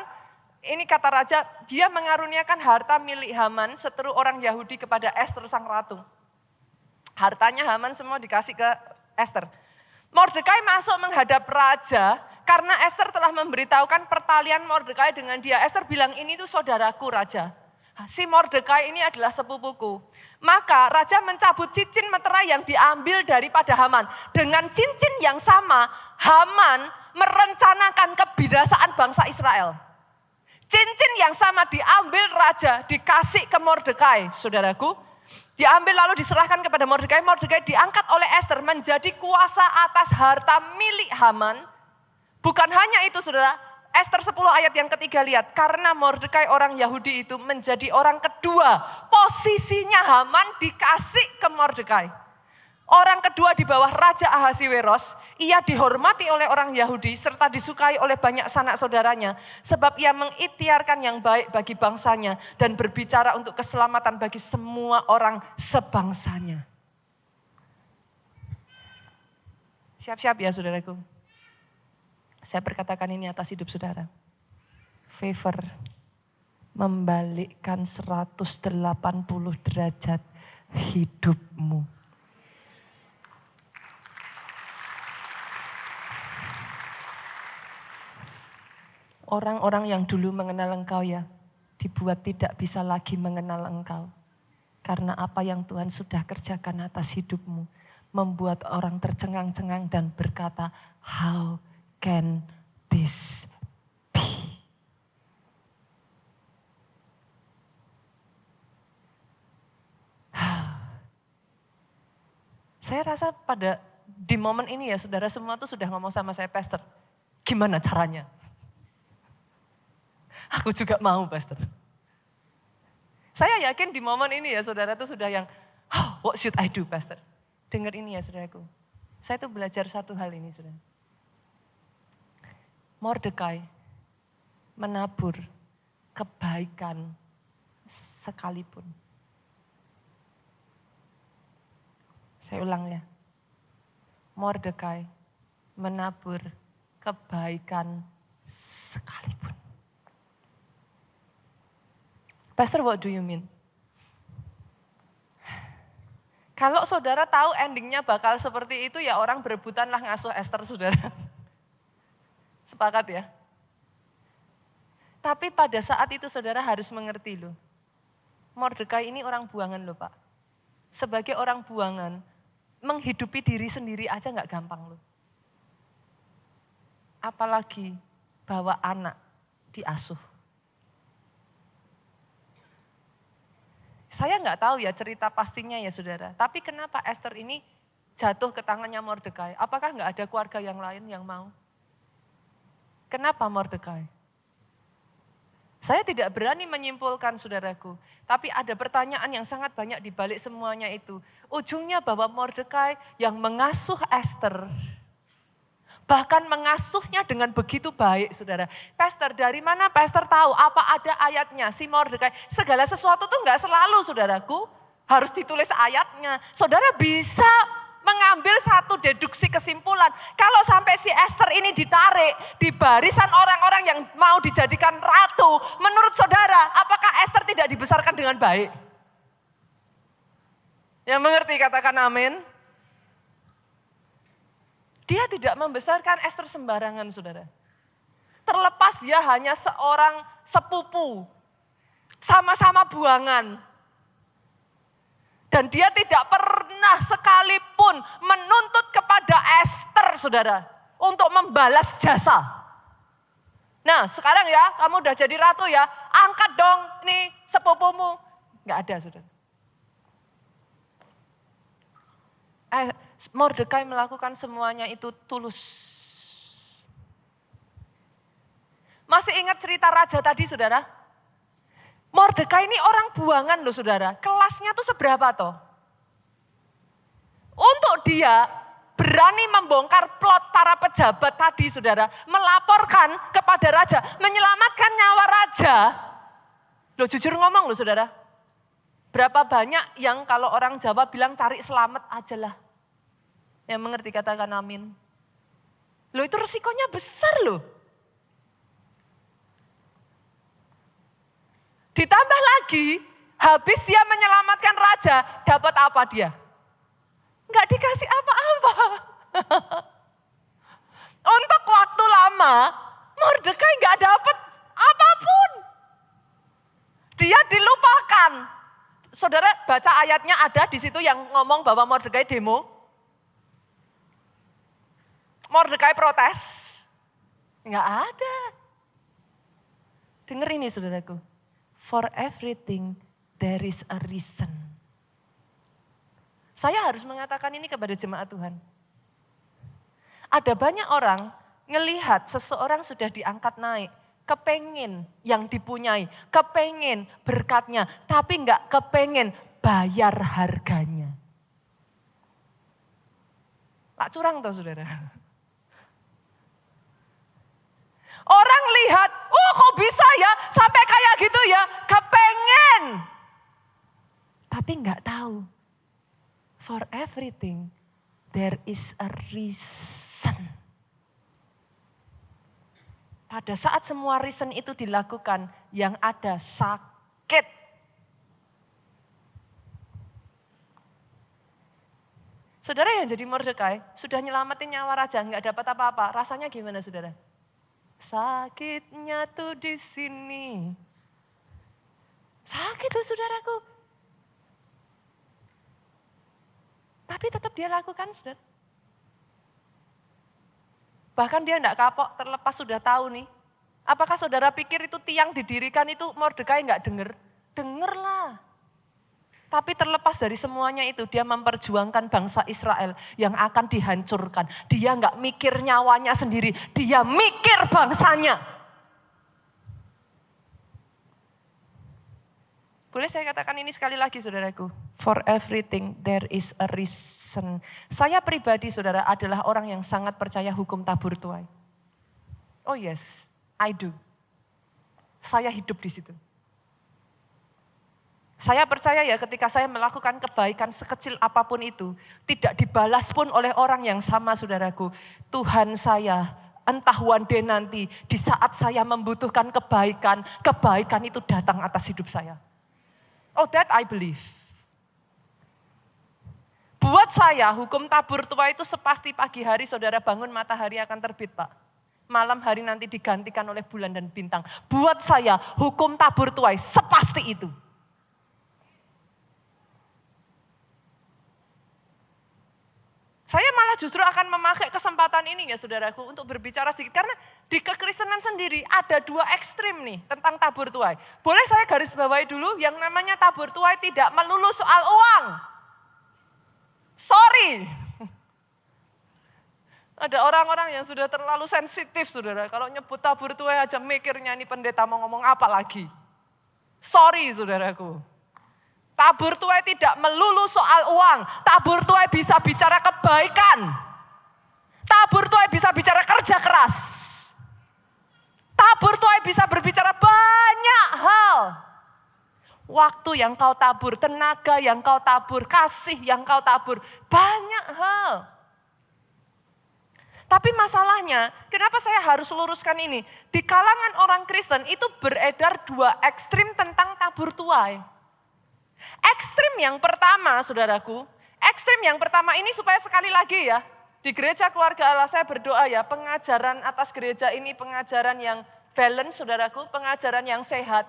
ini kata raja, dia mengaruniakan harta milik Haman seteru orang Yahudi kepada Ester sang ratu. Hartanya Haman semua dikasih ke Ester. Mordekai masuk menghadap raja karena Ester telah memberitahukan pertalian Mordekai dengan dia. Ester bilang, ini tuh saudaraku raja. si Mordekai ini adalah sepupuku. Maka raja mencabut cincin meterai yang diambil daripada Haman. Dengan cincin yang sama, Haman merencanakan kebinasaan bangsa Israel. Cincin yang sama diambil raja, dikasih ke Mordekai, saudaraku. Diambil lalu diserahkan kepada Mordekai. Mordekai diangkat oleh Ester menjadi kuasa atas harta milik Haman. Bukan hanya itu saudara, Ester 10 ayat yang ketiga lihat. Karena Mordekai orang Yahudi itu menjadi orang kedua. Posisinya Haman dikasih ke Mordekai. Orang kedua di bawah Raja Ahasiweros, ia dihormati oleh orang Yahudi serta disukai oleh banyak sanak saudaranya. Sebab ia mengikhtiarkan yang baik bagi bangsanya dan berbicara untuk keselamatan bagi semua orang sebangsanya. Siap-siap ya saudaraku. Saya berkatakan ini atas hidup saudara. Favor membalikkan 180 derajat hidupmu. Orang-orang yang dulu mengenal engkau ya, dibuat tidak bisa lagi mengenal engkau. Karena apa yang Tuhan sudah kerjakan atas hidupmu, membuat orang tercengang-cengang dan berkata, how can this be? Saya rasa di momen ini ya saudara semua tuh sudah ngomong sama saya, Pastor, gimana caranya? Aku juga mau, Pastor. Saya yakin di momen ini ya saudara tuh sudah yang, what should I do, Pastor? Dengar ini ya saudaraku. Saya tuh belajar satu hal ini saudara. Mordekai menabur kebaikan sekalipun. Saya ulang ya. Mordekai menabur kebaikan sekalipun. Pastor, what do you mean? Kalau saudara tahu endingnya bakal seperti itu ya orang berebutanlah ngasuh Ester saudara. Sepakat ya? Tapi pada saat itu saudara harus mengerti loh. Mordekai ini orang buangan loh Pak. Sebagai orang buangan, menghidupi diri sendiri aja gak gampang loh. Apalagi bawa anak diasuh. Saya nggak tahu ya cerita pastinya ya saudara. Tapi kenapa Ester ini jatuh ke tangannya Mordekai? Apakah nggak ada keluarga yang lain yang mau? Kenapa Mordekai? Saya tidak berani menyimpulkan saudaraku. Tapi ada pertanyaan yang sangat banyak di balik semuanya itu. Ujungnya bahwa Mordekai yang mengasuh Ester. Bahkan mengasuhnya dengan begitu baik saudara. Pastor, dari mana Pastor tahu apa ada ayatnya si Mordekai? Segala sesuatu tuh gak selalu saudaraku harus ditulis ayatnya. Saudara bisa mengambil satu deduksi kesimpulan. Kalau sampai si Ester ini ditarik di barisan orang-orang yang mau dijadikan ratu. Menurut saudara apakah Ester tidak dibesarkan dengan baik? Yang mengerti katakan amin. Dia tidak membesarkan Ester sembarangan saudara. Terlepas dia hanya seorang sepupu. Sama-sama buangan. Dan dia tidak pernah sekalipun menuntut kepada Ester saudara. Untuk membalas jasa. Nah sekarang ya kamu udah jadi ratu ya. Angkat dong nih sepupumu. Gak ada saudara. Mordekai melakukan semuanya itu tulus. Masih ingat cerita raja tadi saudara? Mordekai ini orang buangan loh saudara. Kelasnya tuh seberapa toh? Untuk dia berani membongkar plot para pejabat tadi saudara. Melaporkan kepada raja. Menyelamatkan nyawa raja. Loh jujur ngomong loh saudara. Berapa banyak yang kalau orang Jawa bilang cari selamat aja lah. Yang mengerti katakan amin. Loh itu resikonya besar loh. Ditambah lagi, habis dia menyelamatkan raja, dapat apa dia? Enggak dikasih apa-apa. Untuk waktu lama, Mordekai enggak dapat apapun. Dia dilupakan Bukan. Saudara baca ayatnya ada di situ yang ngomong bahwa Mordekai demo. Mordekai protes. Enggak ada. Dengar ini saudaraku. For everything there is a reason. Saya harus mengatakan ini kepada jemaat Tuhan. Ada banyak orang ngelihat seseorang sudah diangkat naik. Kepengen yang dipunyai, kepengen berkatnya, tapi enggak kepengen bayar harganya. Pak curang toh saudara. Orang lihat, oh kok bisa ya sampai kayak gitu ya, kepengen. Tapi enggak tahu, for everything there is a reason. Pada saat semua reason itu dilakukan, yang ada sakit. Saudara yang jadi Mordekai, sudah nyelamatin nyawa raja, nggak dapat apa-apa. Rasanya gimana saudara? Sakitnya tuh di sini. Sakit tuh saudaraku. Tapi tetap dia lakukan saudara. Bahkan dia enggak kapok, terlepas sudah tahu nih. Apakah saudara pikir itu tiang didirikan itu Mordekai enggak dengar? Dengarlah. Tapi terlepas dari semuanya itu, dia memperjuangkan bangsa Israel yang akan dihancurkan. Dia enggak mikir nyawanya sendiri, dia mikir bangsanya. Boleh saya katakan ini sekali lagi saudaraku. For everything there is a reason. Saya pribadi saudara adalah orang yang sangat percaya hukum tabur tuai. Oh yes, I do. Saya hidup di situ. Saya percaya ya ketika saya melakukan kebaikan sekecil apapun itu, tidak dibalas pun oleh orang yang sama saudaraku. Tuhan saya entah one day nanti di saat saya membutuhkan kebaikan, kebaikan itu datang atas hidup saya. Oh that I believe. Buat saya hukum tabur tuai itu sepasti pagi hari saudara bangun matahari akan terbit Pak. Malam hari nanti digantikan oleh bulan dan bintang. Buat saya hukum tabur tuai sepasti itu. Saya malah justru akan memakai kesempatan ini ya saudaraku untuk berbicara sedikit. Karena di kekristenan sendiri ada dua ekstrim nih tentang tabur tuai. Boleh saya garis bawahi dulu yang namanya tabur tuai tidak melulu soal uang. Sorry. Ada orang-orang yang sudah terlalu sensitif saudara. Kalau nyebut tabur tuai aja mikirnya ini pendeta mau ngomong apa lagi. Sorry saudaraku. Tabur tuai tidak melulu soal uang. Tabur tuai bisa bicara kebaikan. Tabur tuai bisa bicara kerja keras. Tabur tuai bisa berbicara banyak hal. Waktu yang kau tabur, tenaga yang kau tabur, kasih yang kau tabur. Banyak hal. Tapi masalahnya, kenapa saya harus luruskan ini? Di kalangan orang Kristen itu beredar dua ekstrim tentang tabur tuai. Ekstrim yang pertama saudaraku, ekstrim yang pertama ini supaya sekali lagi ya, di gereja keluarga Allah saya berdoa ya, pengajaran atas gereja ini pengajaran yang balance saudaraku, pengajaran yang sehat.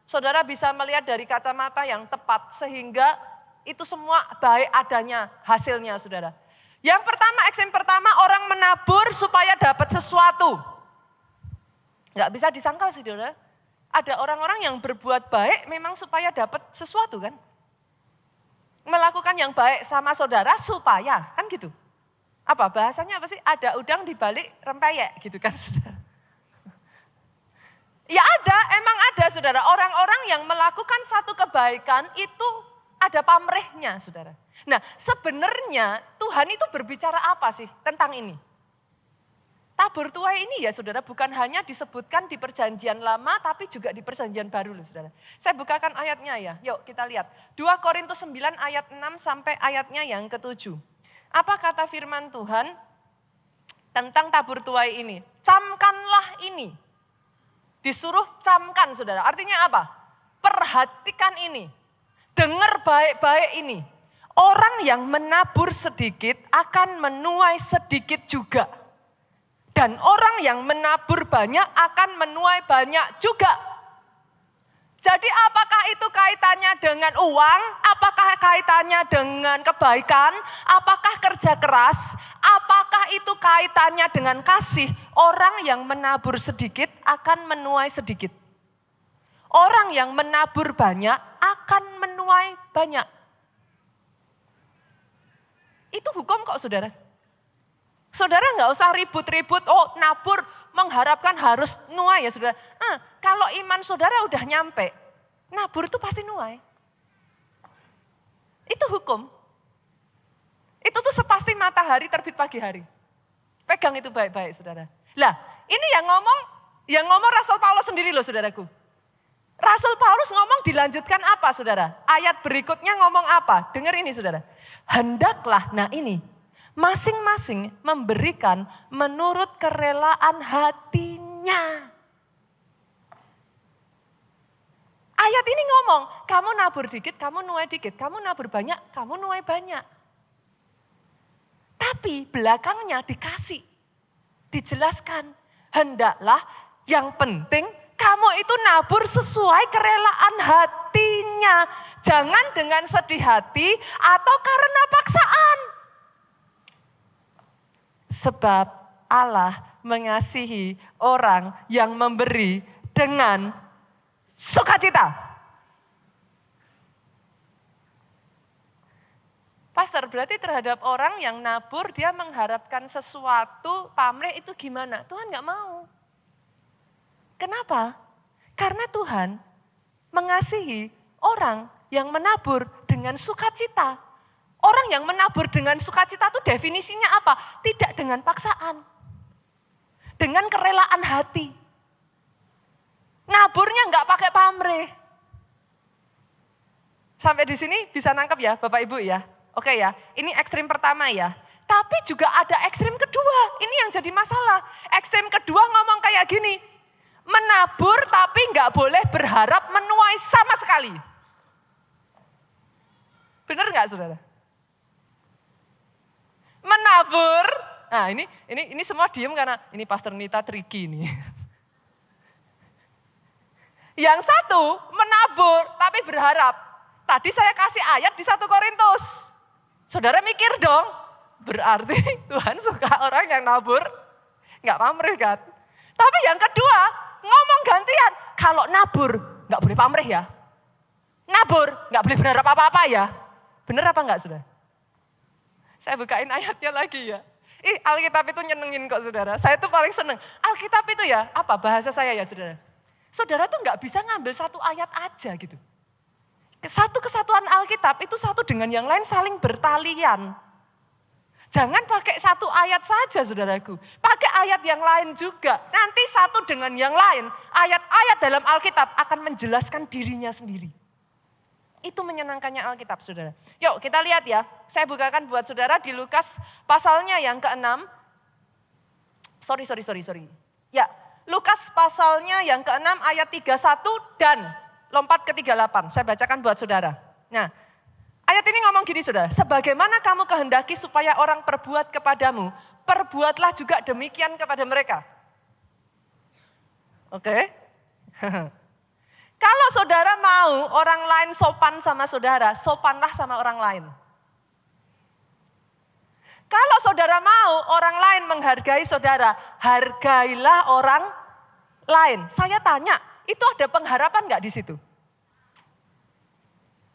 Saudara bisa melihat dari kacamata yang tepat sehingga itu semua baik adanya hasilnya saudara. Yang pertama, ekstrim pertama orang menabur supaya dapat sesuatu. Gak bisa disangkal sih saudara. Ada orang-orang yang berbuat baik memang supaya dapat sesuatu kan. Melakukan yang baik sama saudara supaya, kan gitu. Apa bahasanya apa sih? Ada udang di balik rempeyek gitu kan saudara. Ya ada, emang ada saudara. Orang-orang yang melakukan satu kebaikan itu ada pamrihnya saudara. Nah sebenarnya Tuhan itu berbicara apa sih tentang ini? Tabur tuai ini ya saudara bukan hanya disebutkan di perjanjian lama tapi juga di perjanjian baru loh saudara. Saya bukakan ayatnya ya, yuk kita lihat. 2 Korintus 9 ayat 6 sampai ayatnya yang ke-7. Apa kata firman Tuhan tentang tabur tuai ini? Camkanlah ini. Disuruh camkan saudara, artinya apa? Perhatikan ini, dengar baik-baik ini. Orang yang menabur sedikit akan menuai sedikit juga. Dan orang yang menabur banyak akan menuai banyak juga. Jadi apakah itu kaitannya dengan uang? Apakah kaitannya dengan kebaikan? Apakah kerja keras? Apakah itu kaitannya dengan kasih? Orang yang menabur sedikit akan menuai sedikit. Orang yang menabur banyak akan menuai banyak. Itu hukum kok saudara. Saudara nggak usah ribut-ribut, oh nabur mengharapkan harus nuai ya saudara. Kalau iman saudara udah nyampe, nabur itu pasti nuai. Itu hukum. Itu tuh sepasti matahari terbit pagi hari. Pegang itu baik-baik saudara. Lah ini yang ngomong Rasul Paulus sendiri loh saudaraku. Rasul Paulus ngomong dilanjutkan apa saudara? Ayat berikutnya ngomong apa? Dengar ini saudara. Hendaklah, nah ini, masing-masing memberikan menurut kerelaan hatinya. Ayat ini ngomong, kamu nabur dikit, kamu nuai dikit. Kamu nabur banyak, kamu nuai banyak. Tapi belakangnya dikasih, dijelaskan. Hendaklah yang penting kamu itu nabur sesuai kerelaan hatinya. Jangan dengan sedih hati atau karena paksaan. Sebab Allah mengasihi orang yang memberi dengan sukacita. Pastor, berarti terhadap orang yang nabur dia mengharapkan sesuatu pamrih itu gimana? Tuhan gak mau. Kenapa? Karena Tuhan mengasihi orang yang menabur dengan sukacita. Orang yang menabur dengan sukacita itu definisinya apa? Tidak dengan paksaan. Dengan kerelaan hati. Naburnya enggak pakai pamrih. Sampai di sini bisa nangkep ya Bapak Ibu ya? Oke ya, ini ekstrim pertama ya. Tapi juga ada ekstrim kedua, ini yang jadi masalah. Ekstrim kedua ngomong kayak gini. Menabur tapi enggak boleh berharap menuai sama sekali. Benar enggak saudara? Menabur, nah ini semua diem karena ini Pastor Nita tricky nih. Yang satu menabur tapi berharap. Tadi saya kasih ayat di 1 Korintus. Saudara mikir dong, berarti Tuhan suka orang yang nabur, enggak pamrih kan? Tapi yang kedua ngomong gantian, kalau nabur enggak boleh pamrih ya. Nabur enggak boleh berharap apa-apa ya. Bener apa enggak saudara? Saya bukain ayatnya lagi ya. Alkitab itu nyenengin kok saudara. Saya tuh paling seneng. Alkitab itu ya, apa bahasa saya ya saudara. Saudara tuh gak bisa ngambil satu ayat aja gitu. Satu kesatuan Alkitab itu satu dengan yang lain saling bertalian. Jangan pakai satu ayat saja saudaraku. Pakai ayat yang lain juga. Nanti satu dengan yang lain, ayat-ayat dalam Alkitab akan menjelaskan dirinya sendiri. Itu menyenangkannya Alkitab saudara. Yuk kita lihat ya. Saya bukakan buat saudara di Lukas pasalnya yang ke-6. Sorry. Ya, Lukas pasalnya yang ke-6 ayat 31 dan lompat ke 38. Saya bacakan buat saudara. Nah, ayat ini ngomong gini saudara. Sebagaimana kamu kehendaki supaya orang perbuat kepadamu, perbuatlah juga demikian kepada mereka. Oke? Kalau saudara mau orang lain sopan sama saudara, sopanlah sama orang lain. Kalau saudara mau orang lain menghargai saudara, hargailah orang lain. Saya tanya, itu ada pengharapan enggak di situ?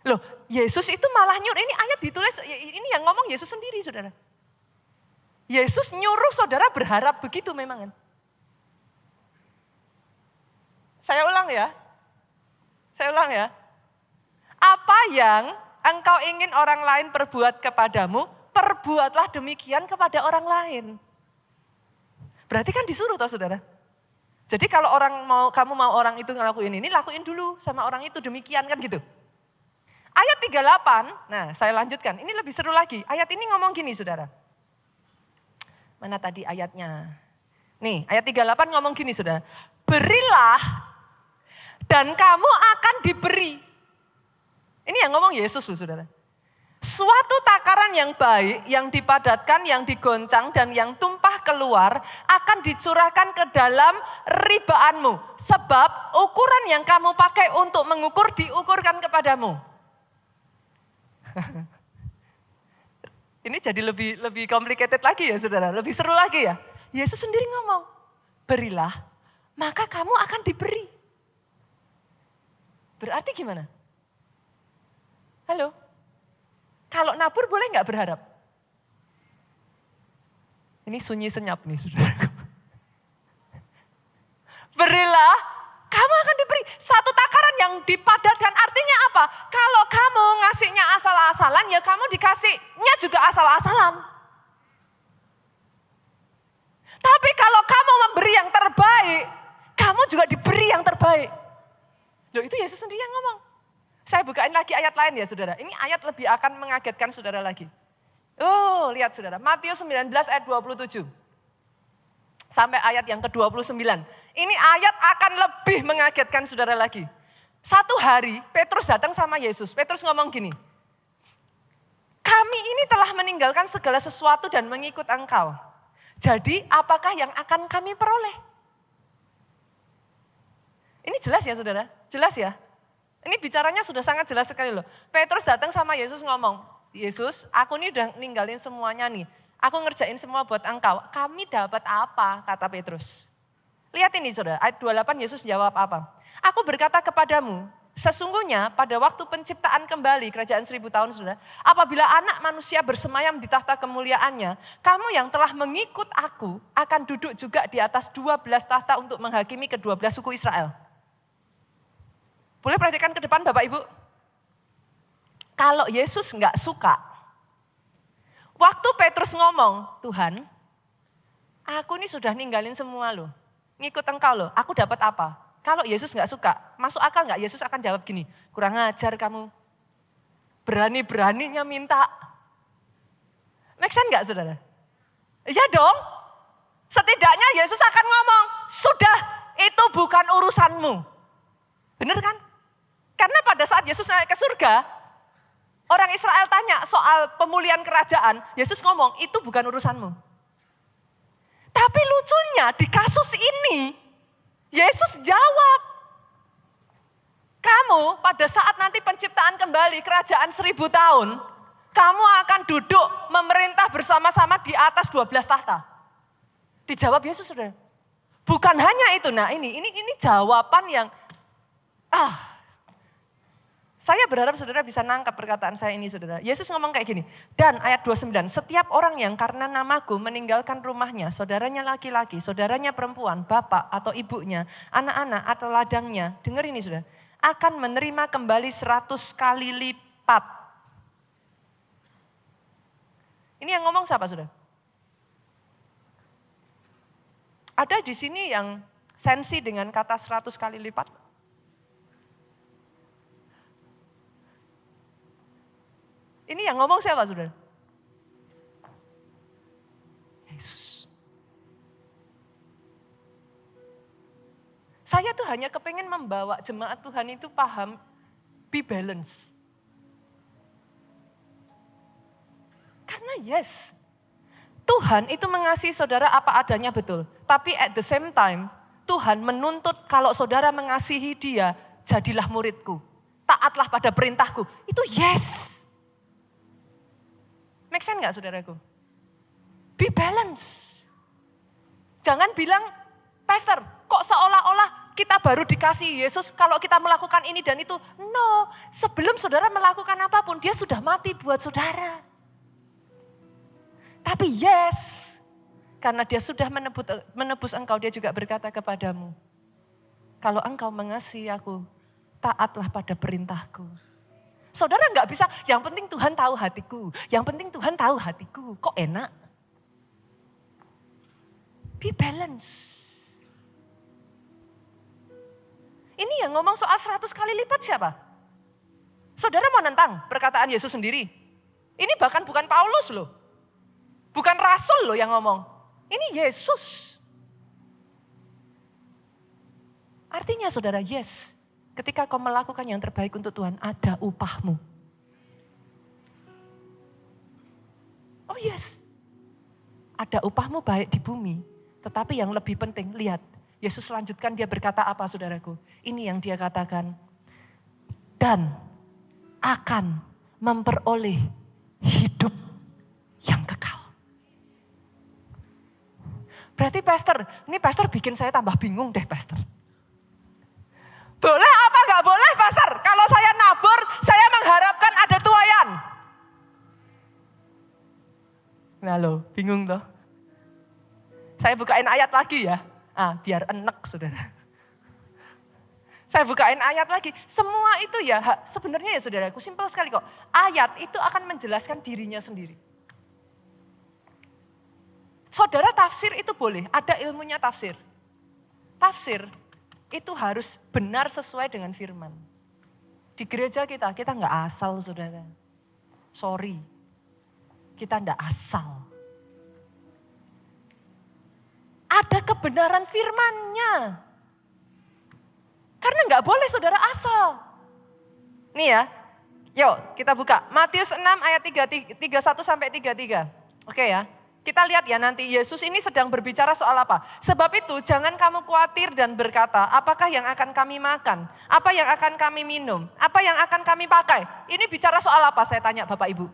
Loh, Yesus itu malah nyuruh, ini ayat ditulis, ini yang ngomong Yesus sendiri saudara. Yesus nyuruh saudara berharap begitu memang kan? Saya ulang ya. Apa yang engkau ingin orang lain perbuat kepadamu, perbuatlah demikian kepada orang lain. Berarti kan disuruh toh saudara. Jadi kalau kamu mau orang itu ngelakuin ini, lakuin dulu sama orang itu demikian kan gitu. Ayat 38, nah saya lanjutkan, ini lebih seru lagi. Ayat ini ngomong gini saudara. Mana tadi ayatnya? Nih ayat 38 ngomong gini saudara. Berilah dan kamu akan diberi. Ini yang ngomong Yesus loh saudara. Suatu takaran yang baik, yang dipadatkan, yang digoncang, dan yang tumpah keluar akan dicurahkan ke dalam ribaanmu. Sebab ukuran yang kamu pakai untuk mengukur diukurkan kepadamu. Ini jadi lebih complicated lagi ya saudara, lebih seru lagi ya. Yesus sendiri ngomong, berilah maka kamu akan diberi. Berarti gimana? Halo? Kalau nabur boleh nggak berharap? Ini sunyi senyap nih saudara. Berilah, kamu akan diberi. Satu takaran yang dipadatkan artinya apa? Kalau kamu ngasihnya asal-asalan, ya kamu dikasihnya juga asal-asalan. Tapi kalau kamu memberi yang terbaik, kamu juga diberi yang terbaik. Loh itu Yesus sendiri yang ngomong. Saya bukain lagi ayat lain ya saudara. Ini ayat lebih akan mengagetkan saudara lagi. Oh lihat saudara, Matius 19 ayat 27. Sampai ayat yang ke-29. Ini ayat akan lebih mengagetkan saudara lagi. Satu hari Petrus datang sama Yesus. Petrus ngomong gini. Kami ini telah meninggalkan segala sesuatu dan mengikut engkau. Jadi apakah yang akan kami peroleh? Ini jelas ya saudara, jelas ya. Ini bicaranya sudah sangat jelas sekali loh. Petrus datang sama Yesus ngomong, Yesus aku ini udah ninggalin semuanya nih. Aku ngerjain semua buat engkau. Kami dapat apa? Kata Petrus. Lihat ini saudara, ayat 28 Yesus jawab apa? Aku berkata kepadamu, sesungguhnya pada waktu penciptaan kembali kerajaan 1000 tahun saudara. Apabila anak manusia bersemayam di tahta kemuliaannya. Kamu yang telah mengikut aku akan duduk juga di atas 12 tahta untuk menghakimi ke-12 suku Israel. Boleh perhatikan ke depan Bapak Ibu. Kalau Yesus nggak suka, waktu Petrus ngomong, Tuhan, aku ini sudah ninggalin semua loh, ngikut engkau loh, aku dapat apa? Kalau Yesus nggak suka, masuk akal nggak? Yesus akan jawab gini, kurang ajar kamu, berani-beraninya minta. Make sense nggak saudara? Iya dong, setidaknya Yesus akan ngomong, sudah itu bukan urusanmu. Bener kan? Karena pada saat Yesus naik ke surga, orang Israel tanya soal pemulihan kerajaan, Yesus ngomong itu bukan urusanmu. Tapi lucunya di kasus ini, Yesus jawab, kamu pada saat nanti penciptaan kembali kerajaan 1000 tahun, kamu akan duduk memerintah bersama-sama di atas 12 tahta. Dijawab Yesus saudara. Bukan hanya itu, nah ini jawaban yang saya berharap saudara bisa nangkap perkataan saya ini saudara. Yesus ngomong kayak gini. Dan ayat 29, setiap orang yang karena namaku meninggalkan rumahnya, saudaranya laki-laki, saudaranya perempuan, bapak atau ibunya, anak-anak atau ladangnya. Dengar ini saudara. Akan menerima kembali 100 kali lipat. Ini yang ngomong siapa saudara? Ada di sini yang sensi dengan kata 100 kali lipat? Ini yang ngomong siapa saudara? Yesus. Saya tuh hanya kepengen membawa jemaat Tuhan itu paham, be balance. Karena yes, Tuhan itu mengasihi saudara apa adanya betul. Tapi at the same time, Tuhan menuntut kalau saudara mengasihi dia, jadilah muridku. Taatlah pada perintahku. Itu yes. Make sense gak saudaraku? Be balance. Jangan bilang, Pastor, kok seolah-olah kita baru dikasih Yesus kalau kita melakukan ini dan itu. No, sebelum saudara melakukan apapun, dia sudah mati buat saudara. Tapi yes, karena dia sudah menebus engkau, dia juga berkata kepadamu, kalau engkau mengasihi aku, taatlah pada perintahku. Saudara gak bisa, yang penting Tuhan tahu hatiku. Yang penting Tuhan tahu hatiku. Kok enak? Be balance. Ini yang ngomong soal 100 kali lipat siapa? Saudara mau nentang perkataan Yesus sendiri? Ini bahkan bukan Paulus loh. Bukan Rasul loh yang ngomong. Ini Yesus. Artinya saudara, yes. Ketika kau melakukan yang terbaik untuk Tuhan, ada upahmu. yes. Ada upahmu baik di bumi, tetapi yang lebih penting, lihat. Yesus lanjutkan dia berkata apa saudaraku? Ini yang dia katakan. Dan akan memperoleh hidup yang kekal. Berarti pastor, ini pastor bikin saya tambah bingung deh pastor. Boleh apa gak boleh pastor? Kalau saya nabur, saya mengharapkan ada tuayan. Nah lo, bingung toh? Saya bukain ayat lagi ya. Biar enek saudara. Saya bukain ayat lagi. Semua itu ya, sebenarnya ya saudaraku, simpel sekali kok. Ayat itu akan menjelaskan dirinya sendiri. Saudara tafsir itu boleh, ada ilmunya tafsir. Tafsir itu harus benar sesuai dengan firman. Di gereja kita nggak asal saudara. Sorry, kita nggak asal. Ada kebenaran firmannya. Karena nggak boleh saudara asal. Nih ya, yuk kita buka. Matius 6 ayat 31 sampai 33. Oke ya, kita lihat ya nanti Yesus ini sedang berbicara soal apa. Sebab itu jangan kamu khawatir dan berkata, apakah yang akan kami makan? Apa yang akan kami minum? Apa yang akan kami pakai? Ini bicara soal apa saya tanya Bapak Ibu?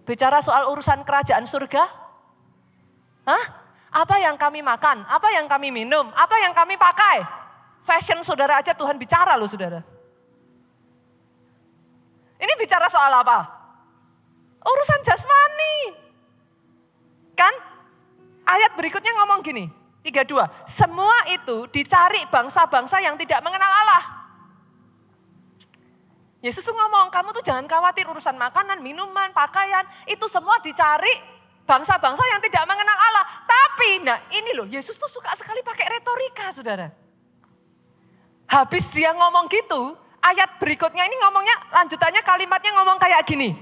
Bicara soal urusan kerajaan surga? Hah? Apa yang kami makan? Apa yang kami minum? Apa yang kami pakai? Fashion saudara aja Tuhan bicara loh saudara. Ini bicara soal apa? Urusan jasmani. Kan? Ayat berikutnya ngomong gini, 32. Semua itu dicari bangsa-bangsa yang tidak mengenal Allah. Yesus tuh ngomong, kamu tuh jangan khawatir urusan makanan, minuman, pakaian. Itu semua dicari bangsa-bangsa yang tidak mengenal Allah. Tapi, nah ini loh, Yesus tuh suka sekali pakai retorika, saudara. Habis dia ngomong gitu, ayat berikutnya ini ngomongnya, lanjutannya kalimatnya ngomong kayak gini.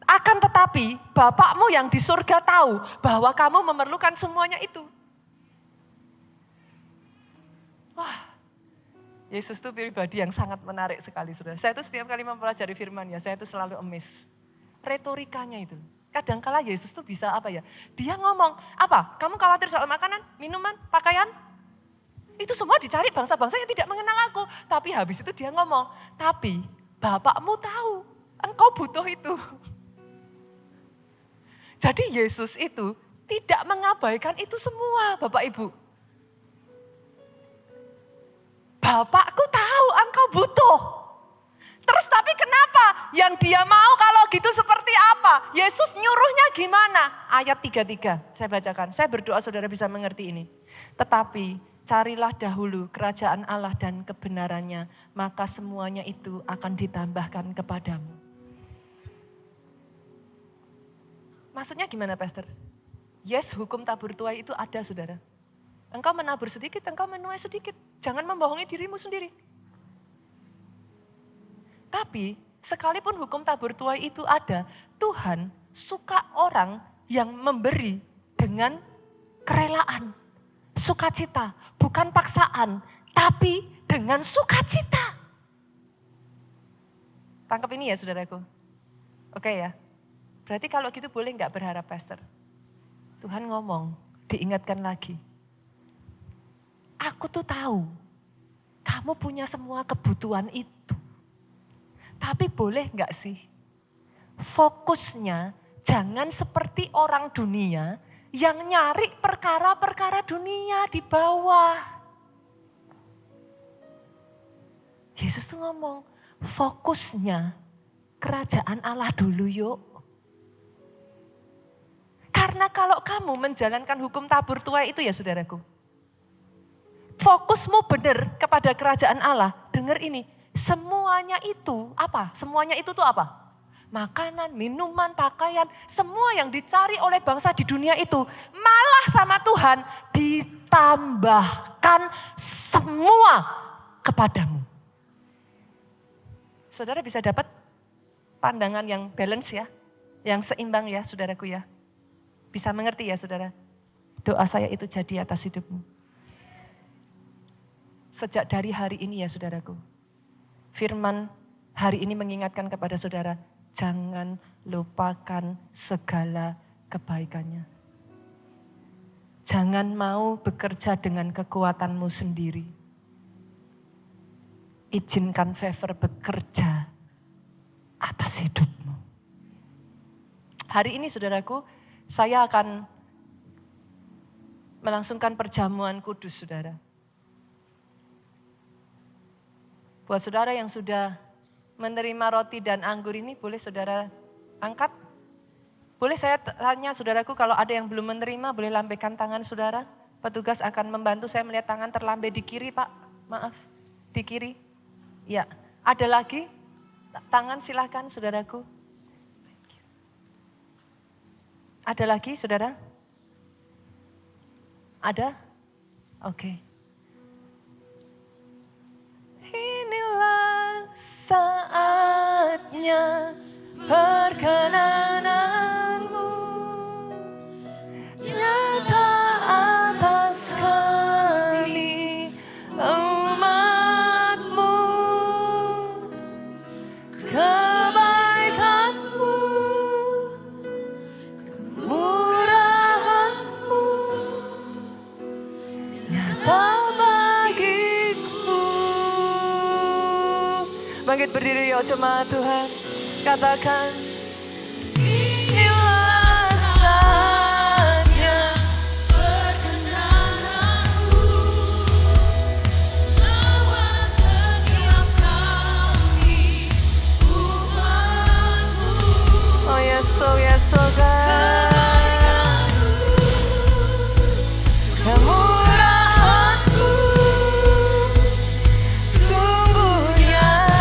Akan tetapi, Bapakmu yang di surga tahu bahwa kamu memerlukan semuanya itu. Wah, Yesus tuh pribadi yang sangat menarik sekali, saudara. Saya tuh setiap kali mempelajari firman ya, saya tuh selalu amazed. Retorikanya itu. Kadangkala Yesus tuh bisa apa ya? Dia ngomong, apa? Kamu khawatir soal makanan, minuman, pakaian? Itu semua dicari bangsa-bangsa yang tidak mengenal aku. Tapi habis itu dia ngomong, tapi Bapakmu tahu, engkau butuh itu. Jadi Yesus itu tidak mengabaikan itu semua Bapak Ibu. Bapakku tahu engkau butuh. Terus tapi kenapa? Yang dia mau kalau gitu seperti apa? Yesus nyuruhnya gimana? Ayat 33 saya bacakan. Saya berdoa saudara bisa mengerti ini. Tetapi carilah dahulu kerajaan Allah dan kebenarannya. Maka semuanya itu akan ditambahkan kepadamu. Maksudnya gimana pastor? Yes, hukum tabur tuai itu ada saudara. Engkau menabur sedikit, engkau menuai sedikit. Jangan membohongi dirimu sendiri. Tapi sekalipun hukum tabur tuai itu ada, Tuhan suka orang yang memberi dengan kerelaan. Sukacita, bukan paksaan, tapi dengan sukacita. Tangkap ini ya saudaraku. Oke ya. Berarti kalau gitu boleh gak berharap pastor? Tuhan ngomong, diingatkan lagi. Aku tuh tahu, kamu punya semua kebutuhan itu. Tapi boleh gak sih, fokusnya jangan seperti orang dunia yang nyari perkara-perkara dunia di bawah. Yesus tuh ngomong, fokusnya kerajaan Allah dulu yuk. Karena kalau kamu menjalankan hukum tabur tuai itu ya saudaraku, fokusmu benar kepada kerajaan Allah, dengar ini, semuanya itu apa? Semuanya itu tuh apa? Makanan, minuman, pakaian, semua yang dicari oleh bangsa di dunia itu malah sama Tuhan ditambahkan semua kepadamu. Saudara bisa dapat pandangan yang balance ya, yang seimbang ya saudaraku ya. Bisa mengerti ya saudara? Doa saya itu jadi atas hidupmu. Sejak dari hari ini ya saudaraku. Firman hari ini mengingatkan kepada saudara, jangan lupakan segala kebaikannya. Jangan mau bekerja dengan kekuatanmu sendiri. Izinkan favor bekerja atas hidupmu. Hari ini saudaraku, saya akan melangsungkan perjamuan kudus saudara. Buat saudara yang sudah menerima roti dan anggur ini, boleh saudara angkat. Boleh saya tanya saudaraku, kalau ada yang belum menerima, boleh lambaikan tangan saudara. Petugas akan membantu. Saya melihat tangan terlambai di kiri Pak, maaf. Di kiri. Ya, ada lagi? Tangan silakan saudaraku. Ada lagi saudara? Ada? Oke. Inilah saatnya perkenananmu nyata atas kami umatmu, kebaikanmu, kemurahanmu nyata bagiku. Bangkit berdiri ya jemaat Tuhan. Katakan, inilah saatnya perkenananmu lewat setiap kami umatmu. Oh yes, oh yes, oh God. Kemurahanmu sungguh nyata.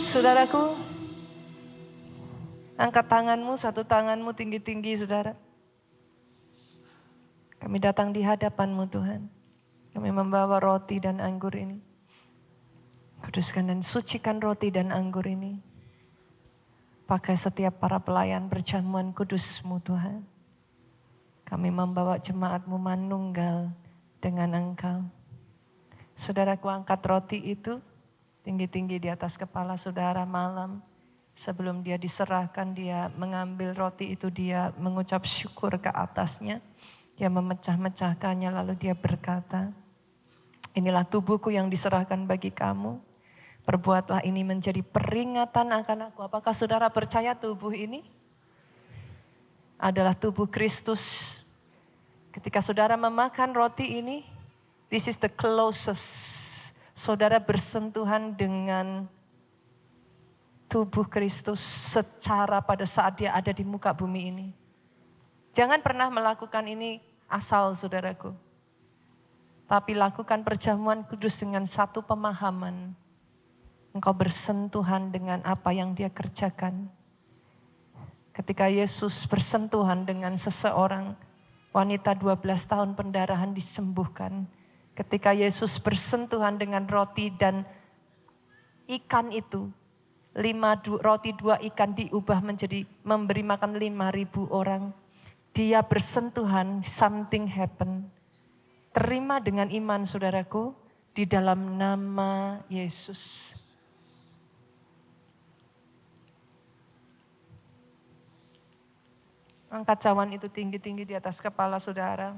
Saudaraku, angkat tanganmu, satu tanganmu tinggi-tinggi saudara. Kami datang di hadapan-Mu Tuhan. Kami membawa roti dan anggur ini. Kuduskan dan sucikan roti dan anggur ini. Pakai setiap para pelayan perjamuan kudus-Mu Tuhan. Kami membawa jemaat-Mu manunggal dengan Engkau. Saudaraku, angkat roti itu tinggi-tinggi di atas kepala saudara malam. Sebelum dia diserahkan, dia mengambil roti itu, dia mengucap syukur ke atasnya. Dia memecah-mecahkannya lalu dia berkata, inilah tubuhku yang diserahkan bagi kamu. Perbuatlah ini menjadi peringatan akan aku. Apakah saudara percaya tubuh ini adalah tubuh Kristus? Ketika saudara memakan roti ini, this is the closest. Saudara bersentuhan dengan tubuh Kristus secara pada saat dia ada di muka bumi ini. Jangan pernah melakukan ini asal saudaraku. Tapi lakukan perjamuan kudus dengan satu pemahaman. Engkau bersentuhan dengan apa yang dia kerjakan. Ketika Yesus bersentuhan dengan seseorang, wanita 12 tahun pendarahan disembuhkan. Ketika Yesus bersentuhan dengan roti dan ikan itu, 5 roti 2 ikan diubah menjadi memberi makan 5.000 orang. Dia bersentuhan, something happen. Terima dengan iman saudaraku, di dalam nama Yesus. Angkat cawan itu tinggi-tinggi di atas kepala saudara.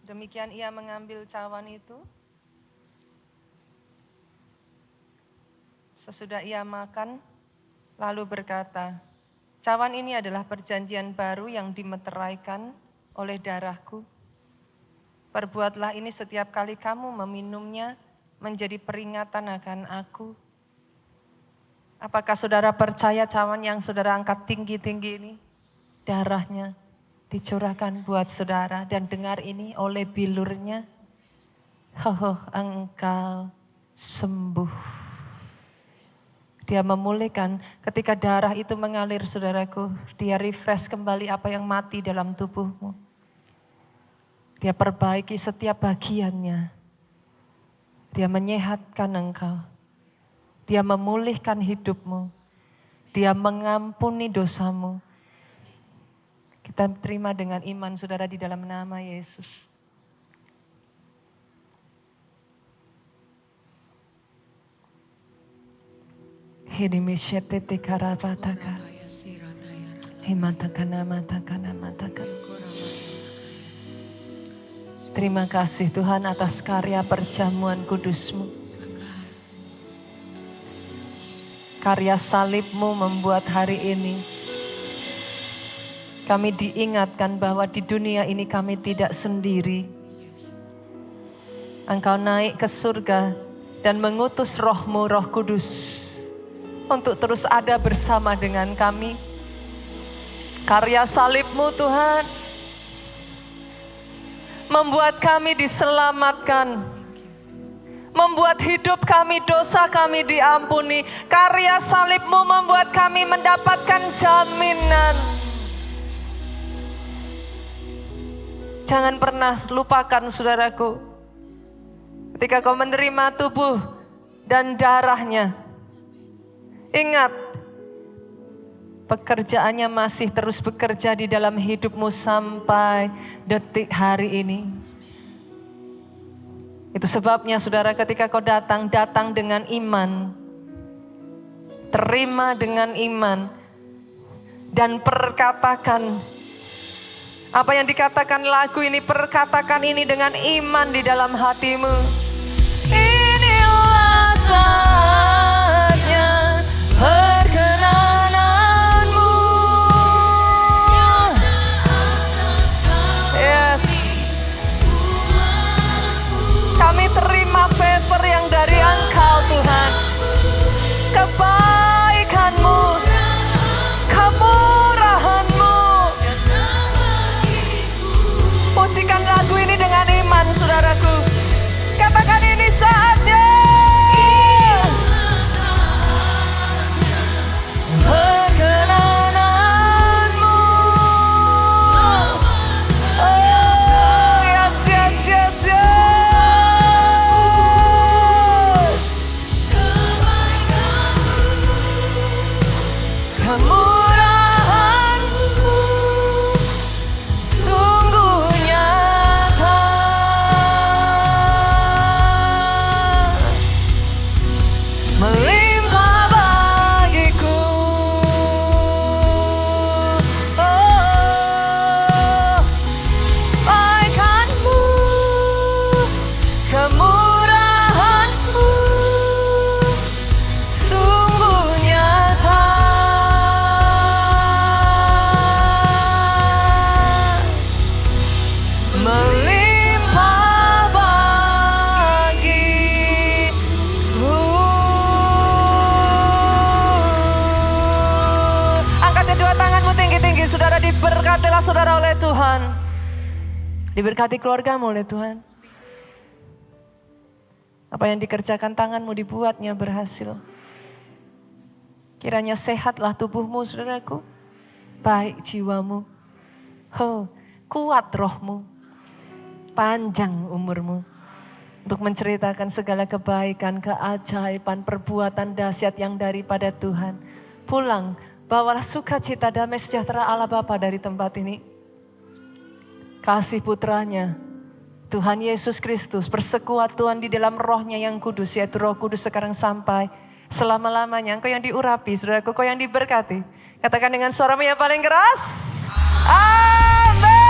Demikian ia mengambil cawan itu. Sesudah ia makan, lalu berkata, cawan ini adalah perjanjian baru yang dimeteraikan oleh darahku. Perbuatlah ini setiap kali kamu meminumnya menjadi peringatan akan aku. Apakah saudara percaya cawan yang saudara angkat tinggi-tinggi ini, darahnya dicurahkan buat saudara, dan dengar ini oleh bilurnya, engkau sembuh. Dia memulihkan ketika darah itu mengalir saudaraku, dia refresh kembali apa yang mati dalam tubuhmu. Dia perbaiki setiap bagiannya. Dia menyehatkan engkau. Dia memulihkan hidupmu. Dia mengampuni dosamu. Kita terima dengan iman saudara di dalam nama Yesus. Hidimishete karavataka. Himatakana matakana matakana. Terima kasih Tuhan atas karya perjamuan kudus-Mu. Karya salib-Mu membuat hari ini kami diingatkan bahwa di dunia ini kami tidak sendiri. Engkau naik ke surga dan mengutus Roh-Mu, Roh Kudus, untuk terus ada bersama dengan kami. Karya salib-Mu Tuhan membuat kami diselamatkan, membuat hidup kami, dosa kami diampuni. Karya salib-Mu membuat kami mendapatkan jaminan. Jangan pernah lupakan saudaraku, ketika kau menerima tubuh dan darahnya, ingat pekerjaannya masih terus bekerja di dalam hidupmu sampai detik hari ini. Itu sebabnya saudara, ketika kau datang dengan iman, terima dengan iman, dan perkatakan apa yang dikatakan lagu ini, perkatakan ini dengan iman di dalam hatimu. Inilah saatnya perkenananmu. Yes. Kami terima favor yang dari Engkau Tuhan. Kebaikan-Mu, kemurahan-Mu. Pujikan lagu ini dengan iman saudaraku. Katakan ini saatnya. Perkenananmu. Oh yes, yes, yes, yes. Kemurahan-Mu sungguh nyata, melimpah bagiku. Oh, kebaikan-Mu, kemurahan-Mu sungguh nyata. Melimpah bagiku. Angkat kedua tanganmu tinggi-tinggi saudara, diberkatilah saudara oleh Tuhan. Diberkati keluargamu oleh Tuhan. Apa yang dikerjakan tanganmu dibuatnya berhasil. Kiranya sehatlah tubuhmu saudaraku, baik jiwamu, kuat rohmu, panjang umurmu, untuk menceritakan segala kebaikan, keajaiban, perbuatan dahsyat yang daripada Tuhan. Pulang, bawalah sukacita, damai sejahtera Allah Bapa dari tempat ini. Kasih putranya, Tuhan Yesus Kristus, persekutuan di dalam rohnya yang kudus, yaitu Roh Kudus sekarang sampai selama-lamanya. Engkau yang diurapi, saudaraku, kau yang diberkati. Katakan dengan suaramu yang paling keras, amin.